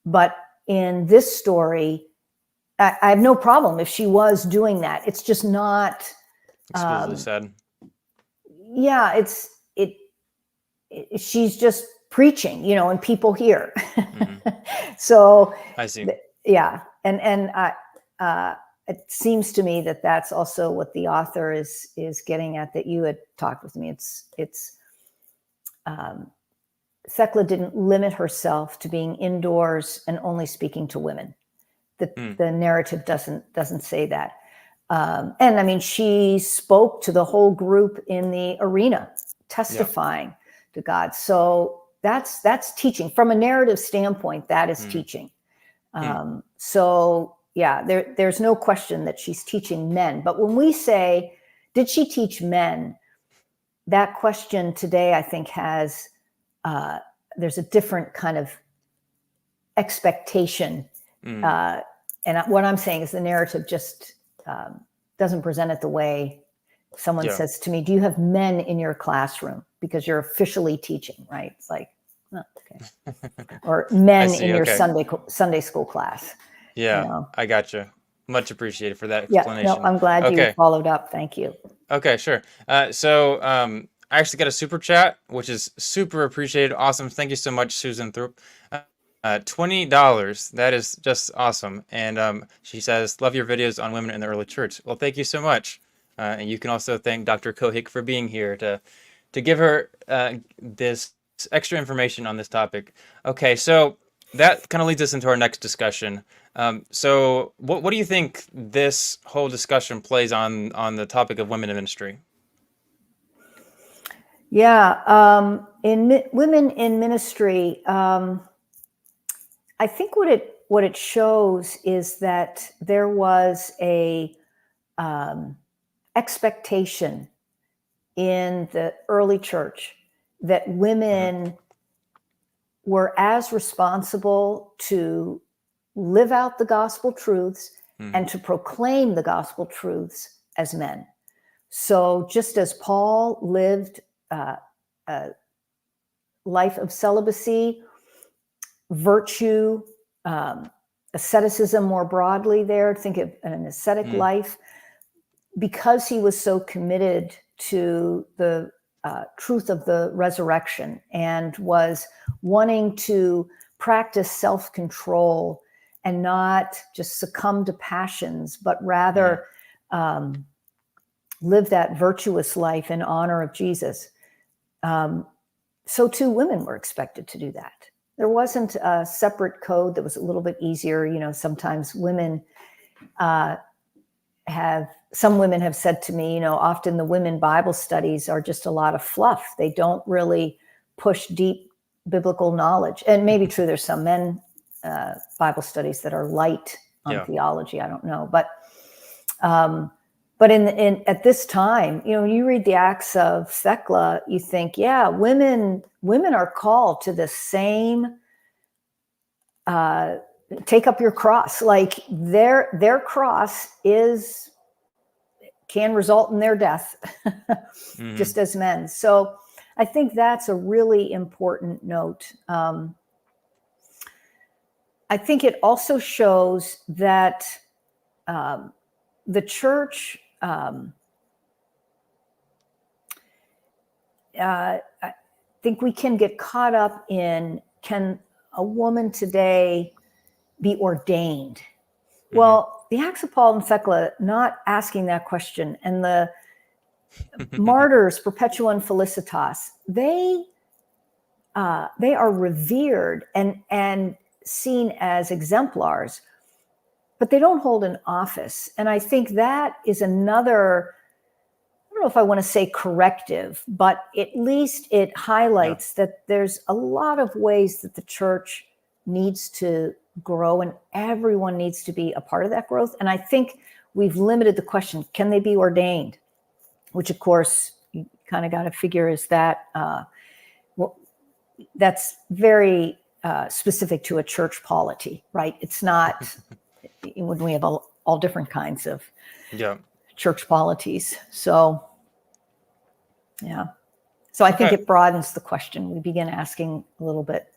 But in this story, I have no problem if she was doing that. It's just not explicitly said. Yeah, she's just preaching, and people hear. So I see. Yeah, and it seems to me that that's also what the author is getting at, that you had talked with me. It's Thecla didn't limit herself to being indoors and only speaking to women. The narrative doesn't say that. And I mean, she spoke to the whole group in the arena, testifying to God. So that's teaching from a narrative standpoint. That is teaching. So yeah, there's no question that she's teaching men. But when we say, did she teach men? That question today, I think, has there's a different kind of expectation. And what I'm saying is the narrative just doesn't present it the way someone says to me, do you have men in your classroom? Because you're officially teaching, right? It's like, oh, okay. Or men in your Sunday school class. Yeah, I gotcha. Much appreciated for that explanation. Yeah, no, I'm glad you followed up. Thank you. Okay, sure. So I actually got a super chat, which is super appreciated. Awesome. Thank you so much, Susan Throop. $20. That is just awesome. And she says, love your videos on women in the early church. Well, thank you so much. And you can also thank Dr. Cohick for being here to give her this extra information on this topic. Okay, so that kind of leads us into our next discussion. So what do you think this whole discussion plays on the topic of women in ministry? Yeah, in women in ministry, I think what it shows is that there was a expectation in the early church that women were as responsible to live out the gospel truths and to proclaim the gospel truths as men. So just as Paul lived a life of celibacy, virtue, asceticism more broadly there, think of an ascetic life, because he was so committed to the truth of the resurrection and was wanting to practice self-control and not just succumb to passions, but rather live that virtuous life in honor of Jesus. So too, women were expected to do that. There wasn't a separate code that was a little bit easier. Sometimes women some women have said to me, often the women Bible studies are just a lot of fluff. They don't really push deep biblical knowledge. And maybe true, there's some men Bible studies that are light on theology. I don't know, but at this time, you read the Acts of Thecla, you think, yeah, women are called to the same. Take up your cross. Like their cross can result in their death, just as men. So I think that's a really important note. I think it also shows that the church, I think we can get caught up in, can a woman today be ordained? Well, the Acts of Paul and Thecla, not asking that question, and the martyrs, Perpetua and Felicitas, they are revered and seen as exemplars, but they don't hold an office. And I think that is another, I don't know if I want to say corrective, but at least it highlights that there's a lot of ways that the church needs to grow and everyone needs to be a part of that growth. And I think we've limited the question, can they be ordained? Which of course, you kind of got to figure is that, that's very specific to a church polity, right? It's not when we have all different kinds of Yeah. church polities. So, yeah. So I think Okay. it broadens the question. We begin asking a little bit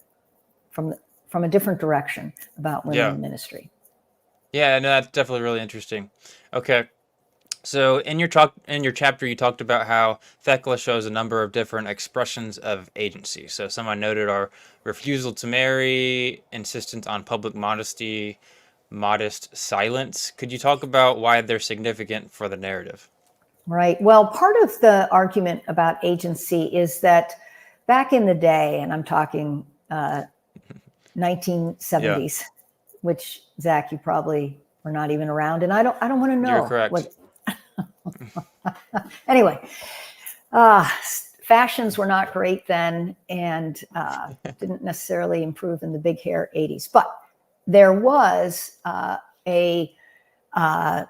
from a different direction about women Yeah. in ministry. Yeah, no, that's definitely really interesting. Okay. So in your chapter, you talked about how Thecla shows a number of different expressions of agency. So some I noted are refusal to marry, insistence on public modesty, modest silence. Could you talk about why they're significant for the narrative? Right. Well, part of the argument about agency is that back in the day, and I'm talking 1970s, Yeah, which Zach, you probably were not even around, and I don't want to you're know correct. what. Anyway, fashions were not great then, and didn't necessarily improve in the big hair 80s. But there was an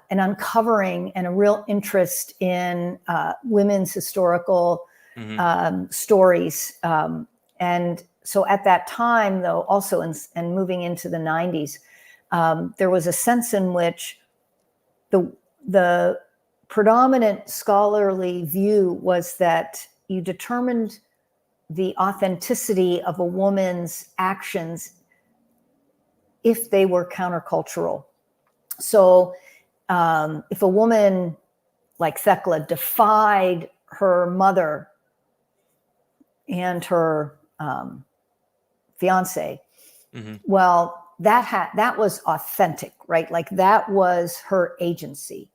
uncovering and a real interest in women's historical stories. And so at that time, though, also and moving into the 90s, there was a sense in which the predominant scholarly view was that you determined the authenticity of a woman's actions if they were countercultural. So if a woman like Thecla defied her mother and her fiance, well, that was authentic, right? Like that was her agency.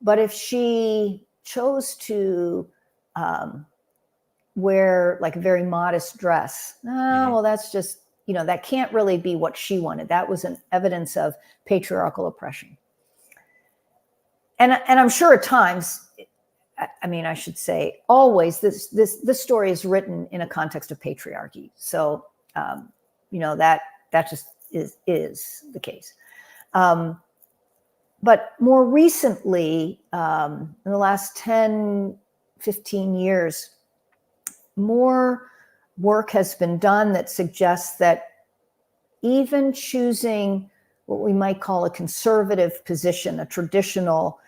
But if she chose to wear like a very modest dress, well, that's just, that can't really be what she wanted. That was an evidence of patriarchal oppression. And I'm sure at times, I mean, I should say always, this story is written in a context of patriarchy. So, that just is the case. But more recently, in the last 10, 15 years, more work has been done that suggests that even choosing what we might call a conservative position, a traditional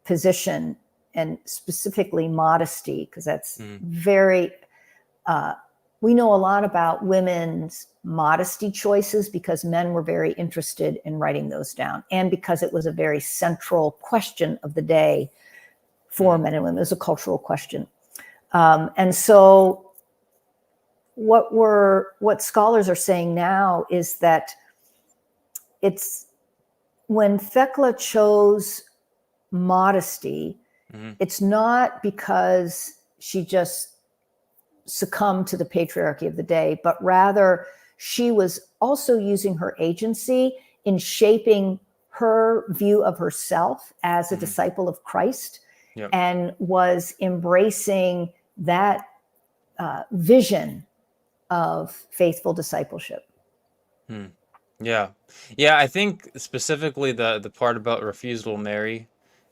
position, and specifically modesty, because that's very, we know a lot about women's modesty choices because men were very interested in writing those down, and because it was a very central question of the day for men and women. It was a cultural question. And so what scholars are saying now is that it's when Thecla chose modesty, it's not because she just succumbed to the patriarchy of the day, but rather she was also using her agency in shaping her view of herself as a disciple of Christ, and was embracing that vision of faithful discipleship. Yeah. I think specifically the part about refusal to marry,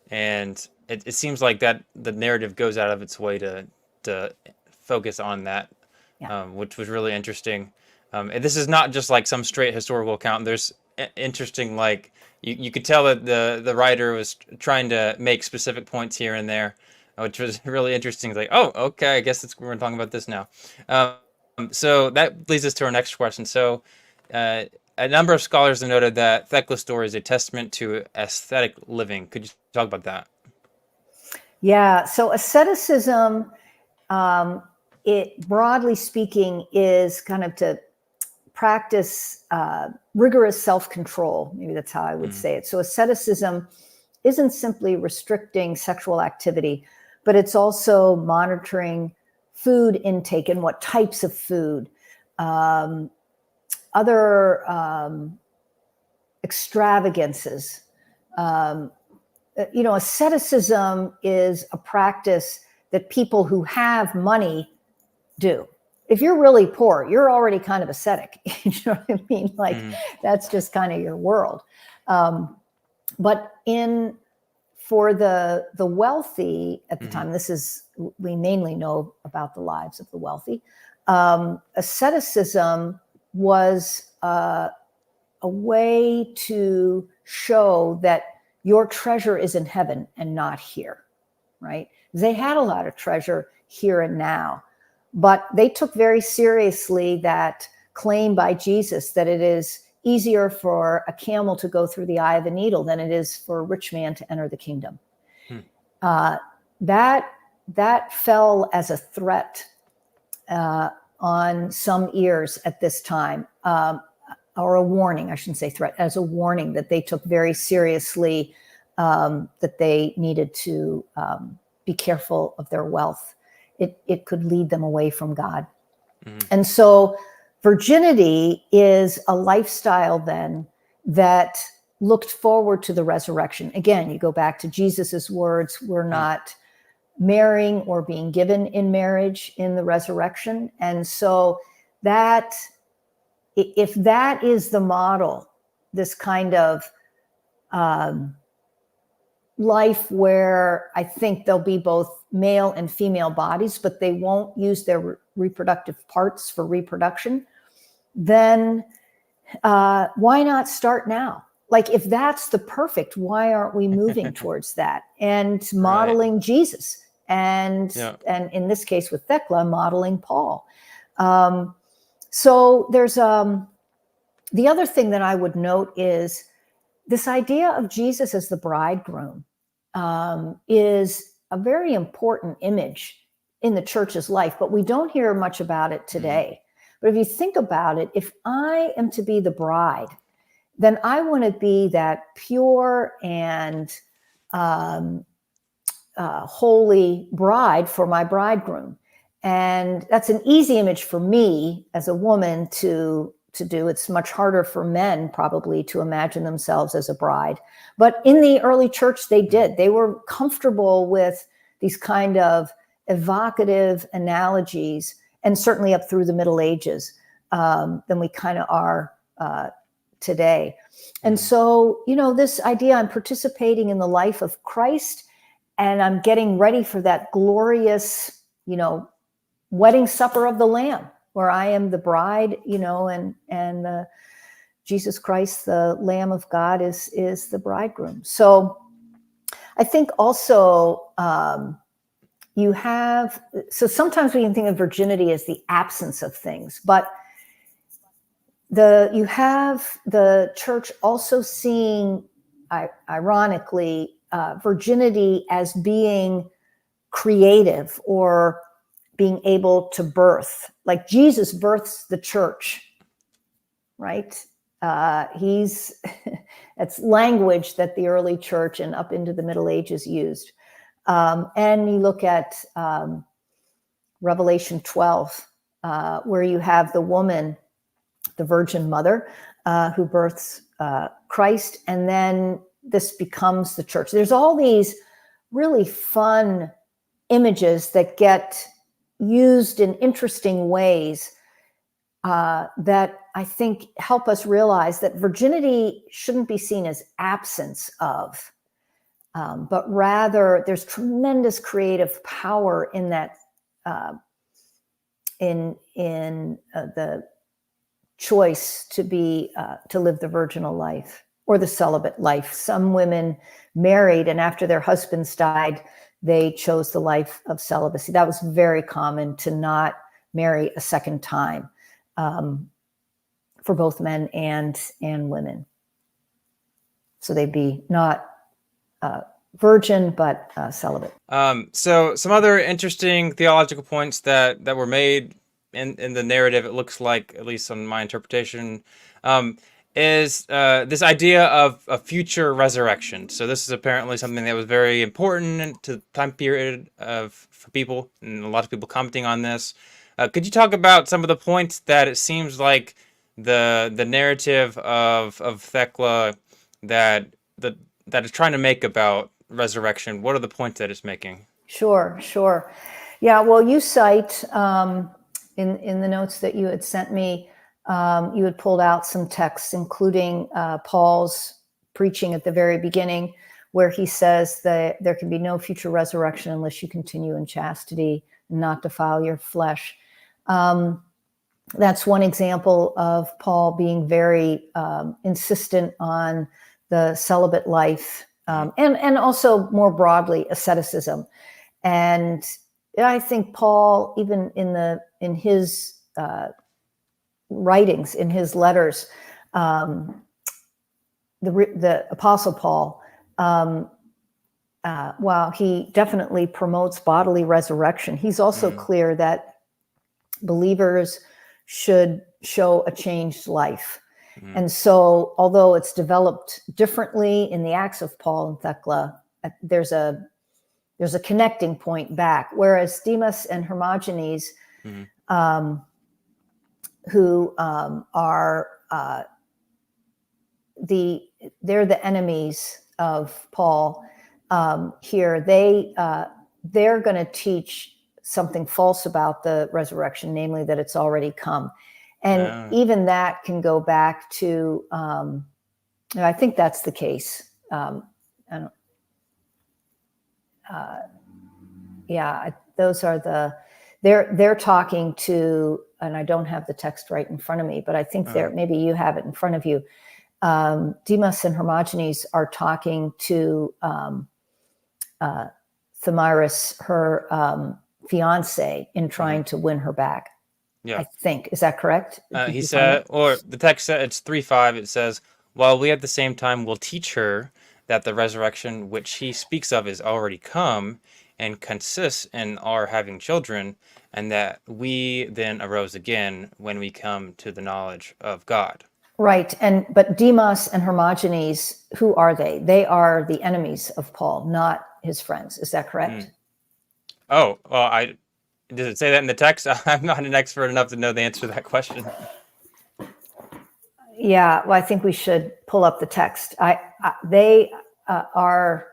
and it seems like that the narrative goes out of its way to focus on that, which was really interesting. And this is not just like some straight historical account. There's interesting, like you could tell that the writer was trying to make specific points here and there, which was really interesting. It's like, oh, okay, I guess we're talking about this now. So that leads us to our next question. So a number of scholars have noted that Thecla's story is a testament to aesthetic living. Could you talk about that? Yeah, so asceticism, it broadly speaking is kind of to practice rigorous self-control. Maybe that's how I would say it. So asceticism isn't simply restricting sexual activity, but it's also monitoring food intake and what types of food, other extravagances. Asceticism is a practice that people who have money do. If you're really poor, you're already kind of ascetic. You know what I mean? Like that's just kind of your world. But for the wealthy at the time, we mainly know about the lives of the wealthy. asceticism was a way to show that your treasure is in heaven and not here, right? They had a lot of treasure here and now, but they took very seriously that claim by Jesus that it is easier for a camel to go through the eye of a needle than it is for a rich man to enter the kingdom. That fell as a threat on some ears at this time, or a warning, I shouldn't say threat, as a warning that they took very seriously, that they needed to be careful of their wealth. It could lead them away from God. And so virginity is a lifestyle then that looked forward to the resurrection. Again, you go back to Jesus's words, we're not marrying or being given in marriage in the resurrection. And so that, if that is the model, this kind of life where I think there'll be both male and female bodies, but they won't use their reproductive parts for reproduction, then why not start now? Like, if that's the perfect, why aren't we moving towards that and modeling Jesus? And in this case with Thecla, modeling Paul. So there's the other thing that I would note is this idea of Jesus as the bridegroom is a very important image in the church's life, but we don't hear much about it today. But if you think about it, if I am to be the bride, then I want to be that pure and holy bride for my bridegroom. And that's an easy image for me as a woman to do. It's much harder for men probably to imagine themselves as a bride. But in the early church, they did. They were comfortable with these kind of evocative analogies, and certainly up through the Middle Ages than we kind of are today. And so, this idea, I'm participating in the life of Christ, and I'm getting ready for that glorious, wedding supper of the Lamb, where I am the bride, and Jesus Christ, the Lamb of God, is the bridegroom. So I think also so sometimes we can think of virginity as the absence of things, but you have the church also seeing, ironically, virginity as being creative or being able to birth. Like Jesus births the church, right? That's language that the early church and up into the Middle Ages used. And you look at Revelation 12, where you have the woman, the Virgin Mother, who births Christ, and then this becomes the church. There's all these really fun images that get used in interesting ways that I think help us realize that virginity shouldn't be seen as absence of, but rather there's tremendous creative power in that, in the choice to live the virginal life or the celibate life. Some women married, and after their husbands died, they chose the life of celibacy. That was very common, to not marry a second time, for both men and women. So they'd be not virgin, but celibate. So some other interesting theological points that were made in the narrative, it looks like, at least on my interpretation, is this idea of a future resurrection. So this is apparently something that was very important to the time period for people, and a lot of people commenting on this. Could you talk about some of the points that it seems like the narrative of Thecla that is trying to make about resurrection? What are the points that it's making? Sure. Yeah, well, you cite in the notes that you had sent me, you had pulled out some texts, including Paul's preaching at the very beginning, where he says that there can be no future resurrection unless you continue in chastity and not defile your flesh. That's one example of Paul being very insistent on the celibate life, and also more broadly asceticism. And I think Paul, even in his writings, in his letters, the Apostle Paul, while he definitely promotes bodily resurrection, he's also clear that believers should show a changed life. And so, although it's developed differently in the Acts of Paul and Thecla, there's a connecting point back. Whereas Demas and Hermogenes, who are they're the enemies of Paul here. They're going to teach something false about the resurrection, namely that it's already come. And even that can go back to, I think that's the case. Those are they're talking to, and I don't have the text right in front of me, but I think maybe you have it in front of you. Demas and Hermogenes are talking to Thamyris, her fiance, in trying to win her back. Yeah. I think. Is that correct? He said, or the text said, it's 3:5. It says, while we at the same time will teach her that the resurrection which he speaks of is already come and consists in our having children, and that we then arose again when we come to the knowledge of God. Right. But Demas and Hermogenes, who are they? They are the enemies of Paul, not his friends. Is that correct? Oh, well, does it say that in the text? I'm not an expert enough to know the answer to that question. Yeah, well, I think we should pull up the text. They are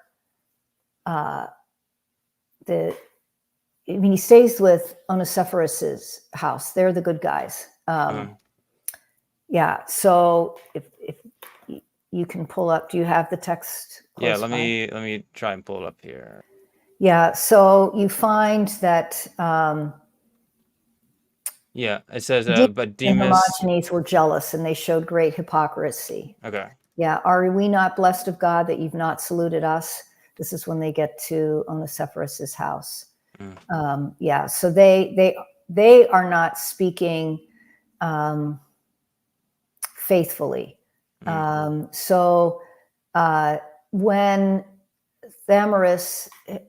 he stays with Onesiphorus's house. They're the good guys. Yeah. So if you can pull up, do you have the text? Yeah. Let me try and pull it up here. Yeah. So you find that. Yeah, it says, but Demas and Demas. Hermogenes were jealous, and they showed great hypocrisy. Okay. Yeah. Are we not blessed of God that you've not saluted us? This is when they get to Onesiphorus's house. Yeah. So they are not speaking faithfully. So when Thamyris,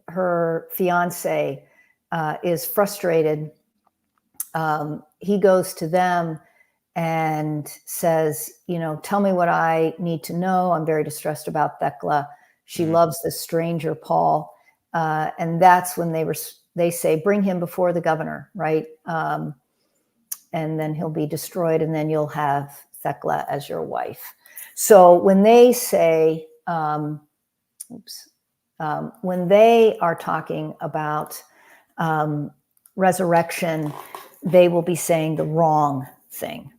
her fiance, is frustrated, he goes to them and says, tell me what I need to know. I'm very distressed about Thecla. She loves this stranger, Paul. And that's when they say, bring him before the governor, right? And then he'll be destroyed, and then you'll have Thecla as your wife. So when they say, when they are talking about resurrection, they will be saying the wrong thing.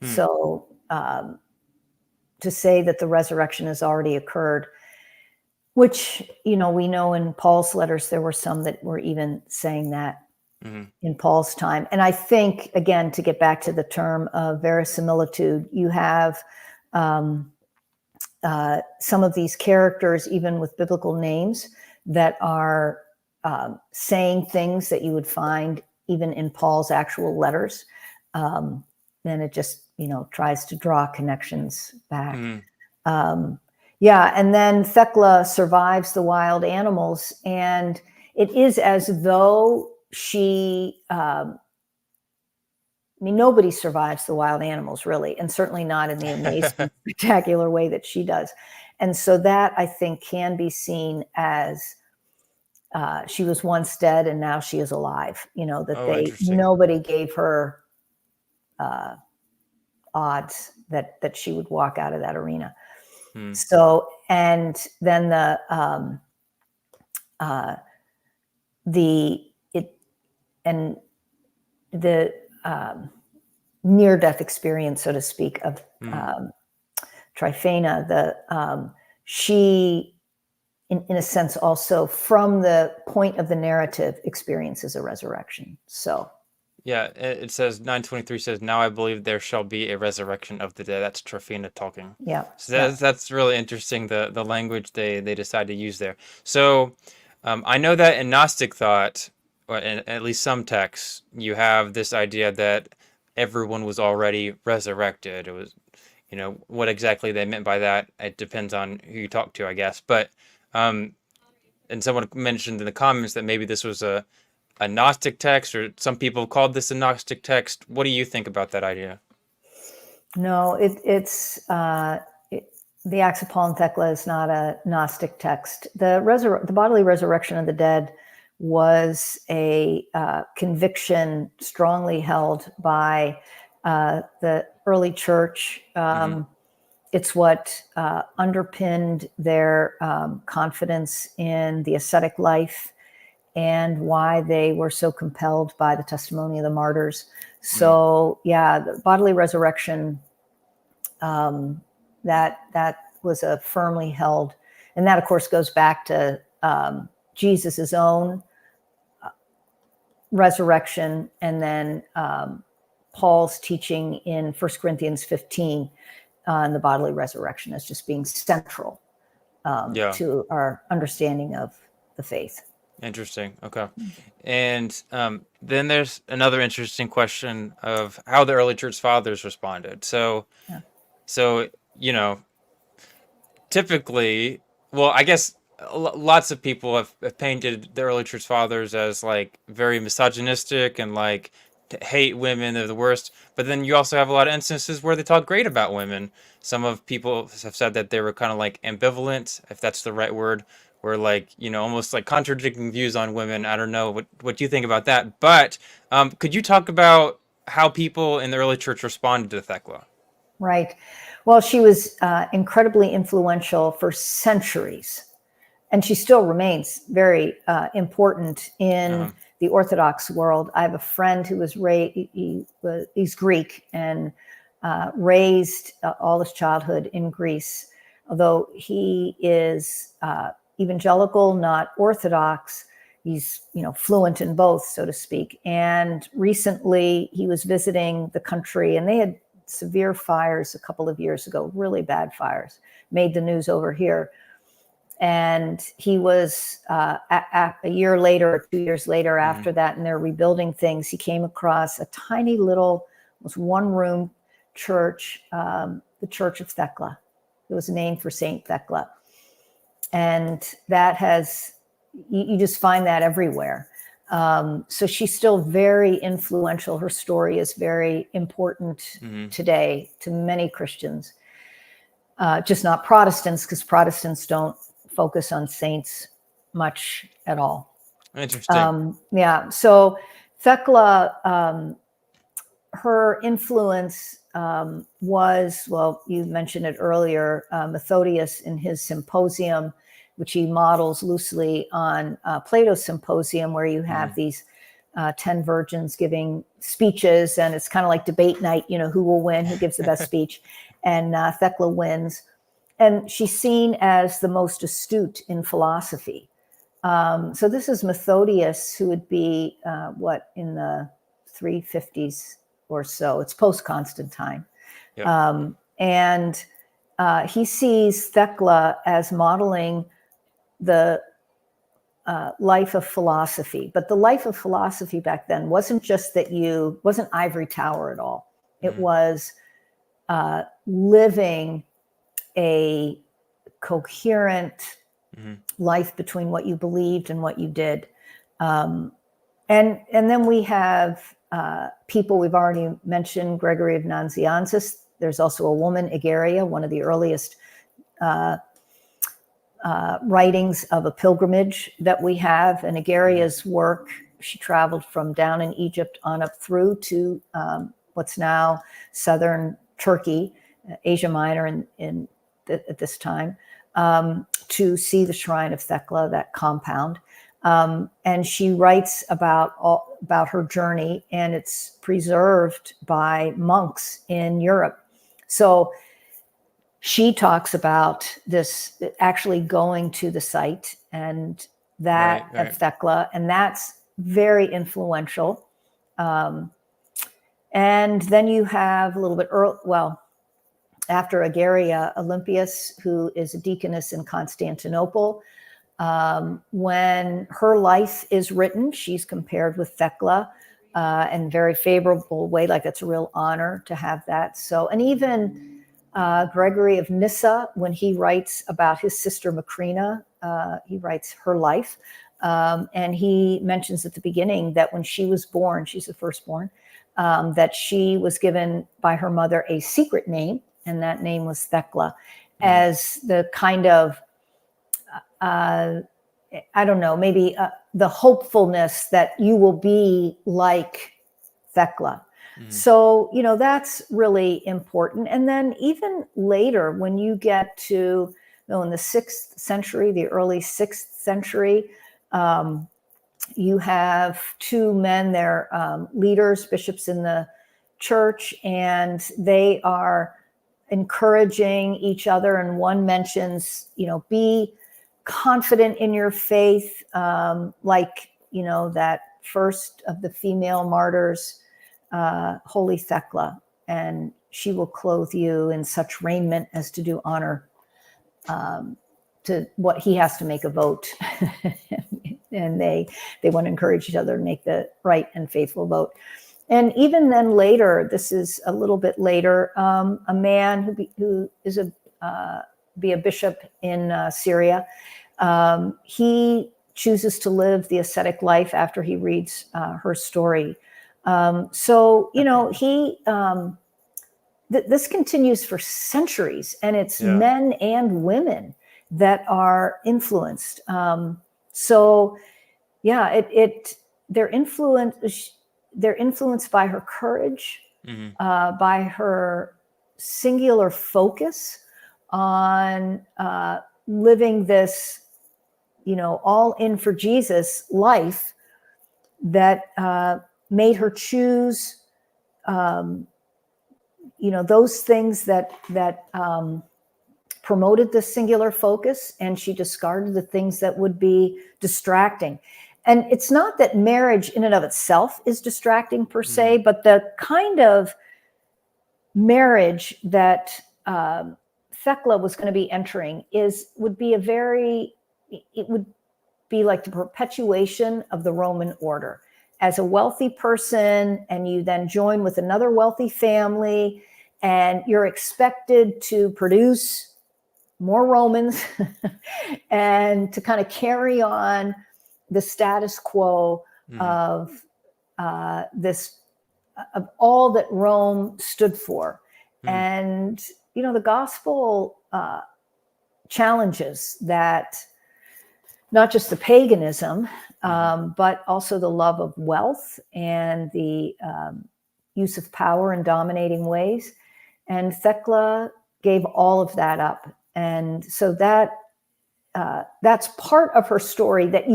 So to say that the resurrection has already occurred, which, we know in Paul's letters, there were some that were even saying that in Paul's time. And I think, again, to get back to the term of verisimilitude, you have some of these characters, even with biblical names, that are saying things that you would find even in Paul's actual letters. Then it just, tries to draw connections back. Yeah. And then Thecla survives the wild animals, and it is as though she, nobody survives the wild animals, really, and certainly not in the amazing, spectacular way that she does. And so that, I think, can be seen as she was once dead and now she is alive. Nobody gave her odds that she would walk out of that arena. So, and then the near-death experience, so to speak, of Tryphena, she, in a sense, also from the point of the narrative, experiences a resurrection. So, Yeah, it says 9:23 says, "Now I believe there shall be a resurrection of the dead." That's Trifina talking. Yeah, So yeah. that's really interesting, the language they decide to use there. So I know that in Gnostic thought, or in at least some texts, you have this idea that everyone was already resurrected. It was, what exactly they meant by that. It depends on who you talk to, I guess. But um, and someone mentioned in the comments that maybe this was a Gnostic text, or some people called this a Gnostic text. What do you think about that idea? No, the Acts of Paul and Thecla is not a Gnostic text. The bodily resurrection of the dead was a conviction strongly held by the early church. Hmm. It's what underpinned their confidence in the ascetic life and why they were so compelled by the testimony of the martyrs. So, yeah, the bodily resurrection, that was a firmly held, and that, of course, goes back to Jesus's own resurrection, and then Paul's teaching in 1 Corinthians 15 on the bodily resurrection as just being central Yeah, to our understanding of the faith. interesting. Okay. And then there's another interesting question of how the early church fathers responded. Yeah. So, typically, well, I guess lots of people have painted the early church fathers as like very misogynistic and like to hate women, they're the worst. But then you also have a lot of instances where they talk great about women. Some of people have said that they were kind of like ambivalent, if that's the right word, where like, almost like contradicting views on women. I don't know what you think about that. But could you talk about how people in the early church responded to Thecla? Right. Well, she was incredibly influential for centuries, and she still remains very important in Uh-huh. the Orthodox world. I have a friend who was raised, he's Greek, and raised all his childhood in Greece. Although he is evangelical, not Orthodox, he's fluent in both, so to speak. And recently, he was visiting the country, and they had severe fires a couple of years ago, really bad fires, made the news over here. And he was a year later or 2 years later Hmm. after that, and they're rebuilding things. He came across a tiny little, almost one room church, the Church of Thecla. It was named for Saint Thecla. And that you just find that everywhere. So she's still very influential. Her story is very important Hmm. today to many Christians, just not Protestants, because Protestants don't focus on saints much at all. Interesting. Yeah. So Thecla, her influence was, well, you mentioned it earlier, Methodius in his symposium, which he models loosely on Plato's symposium, where you have these 10 virgins giving speeches, and it's kind of like debate night, who will win, who gives the best speech. And Thecla wins. And she's seen as the most astute in philosophy. So this is Methodius, who would be, in the 350s or so. It's post-Constantine. Yep. And he sees Thecla as modeling the life of philosophy. But the life of philosophy back then wasn't just wasn't ivory tower at all. It was living a coherent life between what you believed and what you did. And then we have people we've already mentioned, Gregory of Nazianzus. There's also a woman, Egeria, one of the earliest writings of a pilgrimage that we have. And Egeria's work, she traveled from down in Egypt on up through to what's now southern Turkey, Asia Minor at this time, to see the shrine of Thecla, that compound. And she writes about her journey, and it's preserved by monks in Europe. So she talks about this actually going to the site and that Right. of Thecla, and that's very influential. And then you have a little bit early, well, after Agaria, Olympias, who is a deaconess in Constantinople. When her life is written, she's compared with Thecla in a very favorable way, like it's a real honor to have that. So, and even Gregory of Nyssa, when he writes about his sister Macrina, he writes her life. And he mentions at the beginning that when she was born, she's the firstborn, that she was given by her mother a secret name, and that name was Thecla, as the kind of, I don't know, maybe the hopefulness that you will be like Thecla. So, that's really important. And then even later, when you get to, in the 6th century, the early 6th century, you have two men, they're leaders, bishops in the church, and they are encouraging each other. And one mentions, be confident in your faith, like, that first of the female martyrs, Holy Thecla, and she will clothe you in such raiment as to do honor to what he has to make a vote. And they want to encourage each other to make the right and faithful vote. And even then later, this is a little bit later, a man who is be a bishop in Syria, he chooses to live the ascetic life after he reads her story. So, he, this continues for centuries, and it's men and women that are influenced. They're influenced by her courage, by her singular focus on living this, all in for Jesus life that made her choose, those things that promoted the singular focus, and she discarded the things that would be distracting. And it's not that marriage in and of itself is distracting per se, but the kind of marriage that Thecla was going to be entering would be like the perpetuation of the Roman order. As a wealthy person, and you then join with another wealthy family, and you're expected to produce more Romans and to kind of carry on the status quo of this, of all that Rome stood for. And, the gospel challenges that, not just the paganism, but also the love of wealth and the use of power in dominating ways. And Thecla gave all of that up. And so that's part of her story that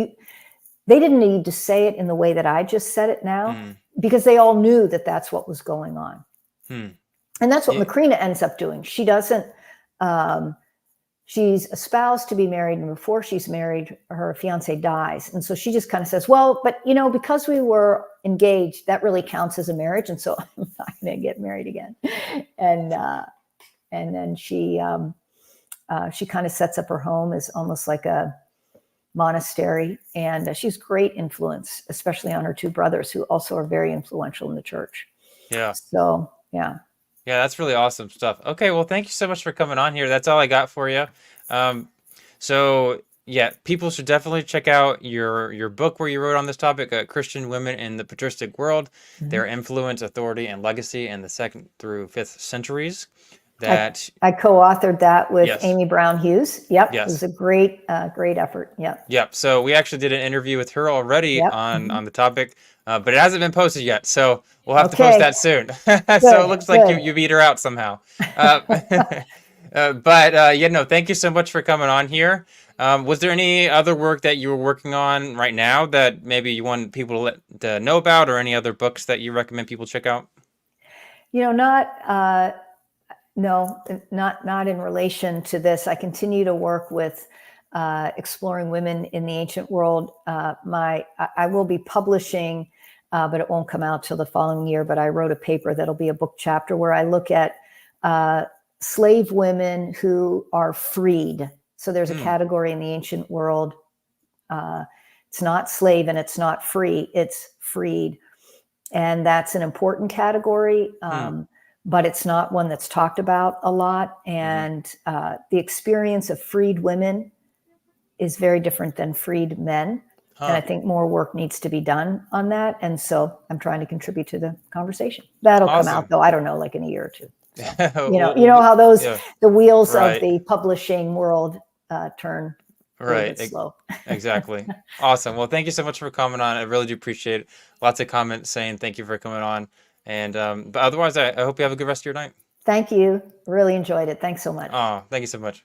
they didn't need to say it in the way that I just said it now, because they all knew that that's what was going on. And that's what Macrina ends up doing. She doesn't, she's espoused to be married, and before she's married, her fiance dies. And so she just kind of says, well, but because we were engaged, that really counts as a marriage. And so I'm not going to get married again. And then she kind of sets up her home as almost like a monastery. And she's great influence, especially on her two brothers, who also are very influential in the church. Yeah. So, yeah. Yeah, that's really awesome stuff. Okay, well, thank you so much for coming on here. That's all I got for you. People should definitely check out your book where you wrote on this topic, Christian Women in the Patristic World, Their Influence, Authority, and Legacy in the 2nd through 5th centuries. That I co-authored that with Amy Brown Hughes. Yep. Yes. It was a great effort. Yep. Yep. So we actually did an interview with her already on the topic, but it hasn't been posted yet. So we'll have to post that soon. So it looks like you beat her out somehow. Thank you so much for coming on here. Was there any other work that you were working on right now that maybe you want people to know about, or any other books that you recommend people check out? No, not in relation to this. I continue to work with exploring women in the ancient world. I will be publishing but it won't come out till the following year. But I wrote a paper that'll be a book chapter where I look at slave women who are freed. So there's a category in the ancient world. It's not slave and it's not free, it's freed. And that's an important category, but it's not one that's talked about a lot. And the experience of freed women is very different than freed men. And I think more work needs to be done on that. And so I'm trying to contribute to the conversation. That'll come out, though, I don't know, like in a year or two. So, you know how those, the wheels of the publishing world turn a little bit slow. Exactly. Awesome. Well, thank you so much for coming on. I really do appreciate it. Lots of comments saying thank you for coming on. And but otherwise, I hope you have a good rest of your night. Thank you. Really enjoyed it. Thanks so much. Oh, thank you so much.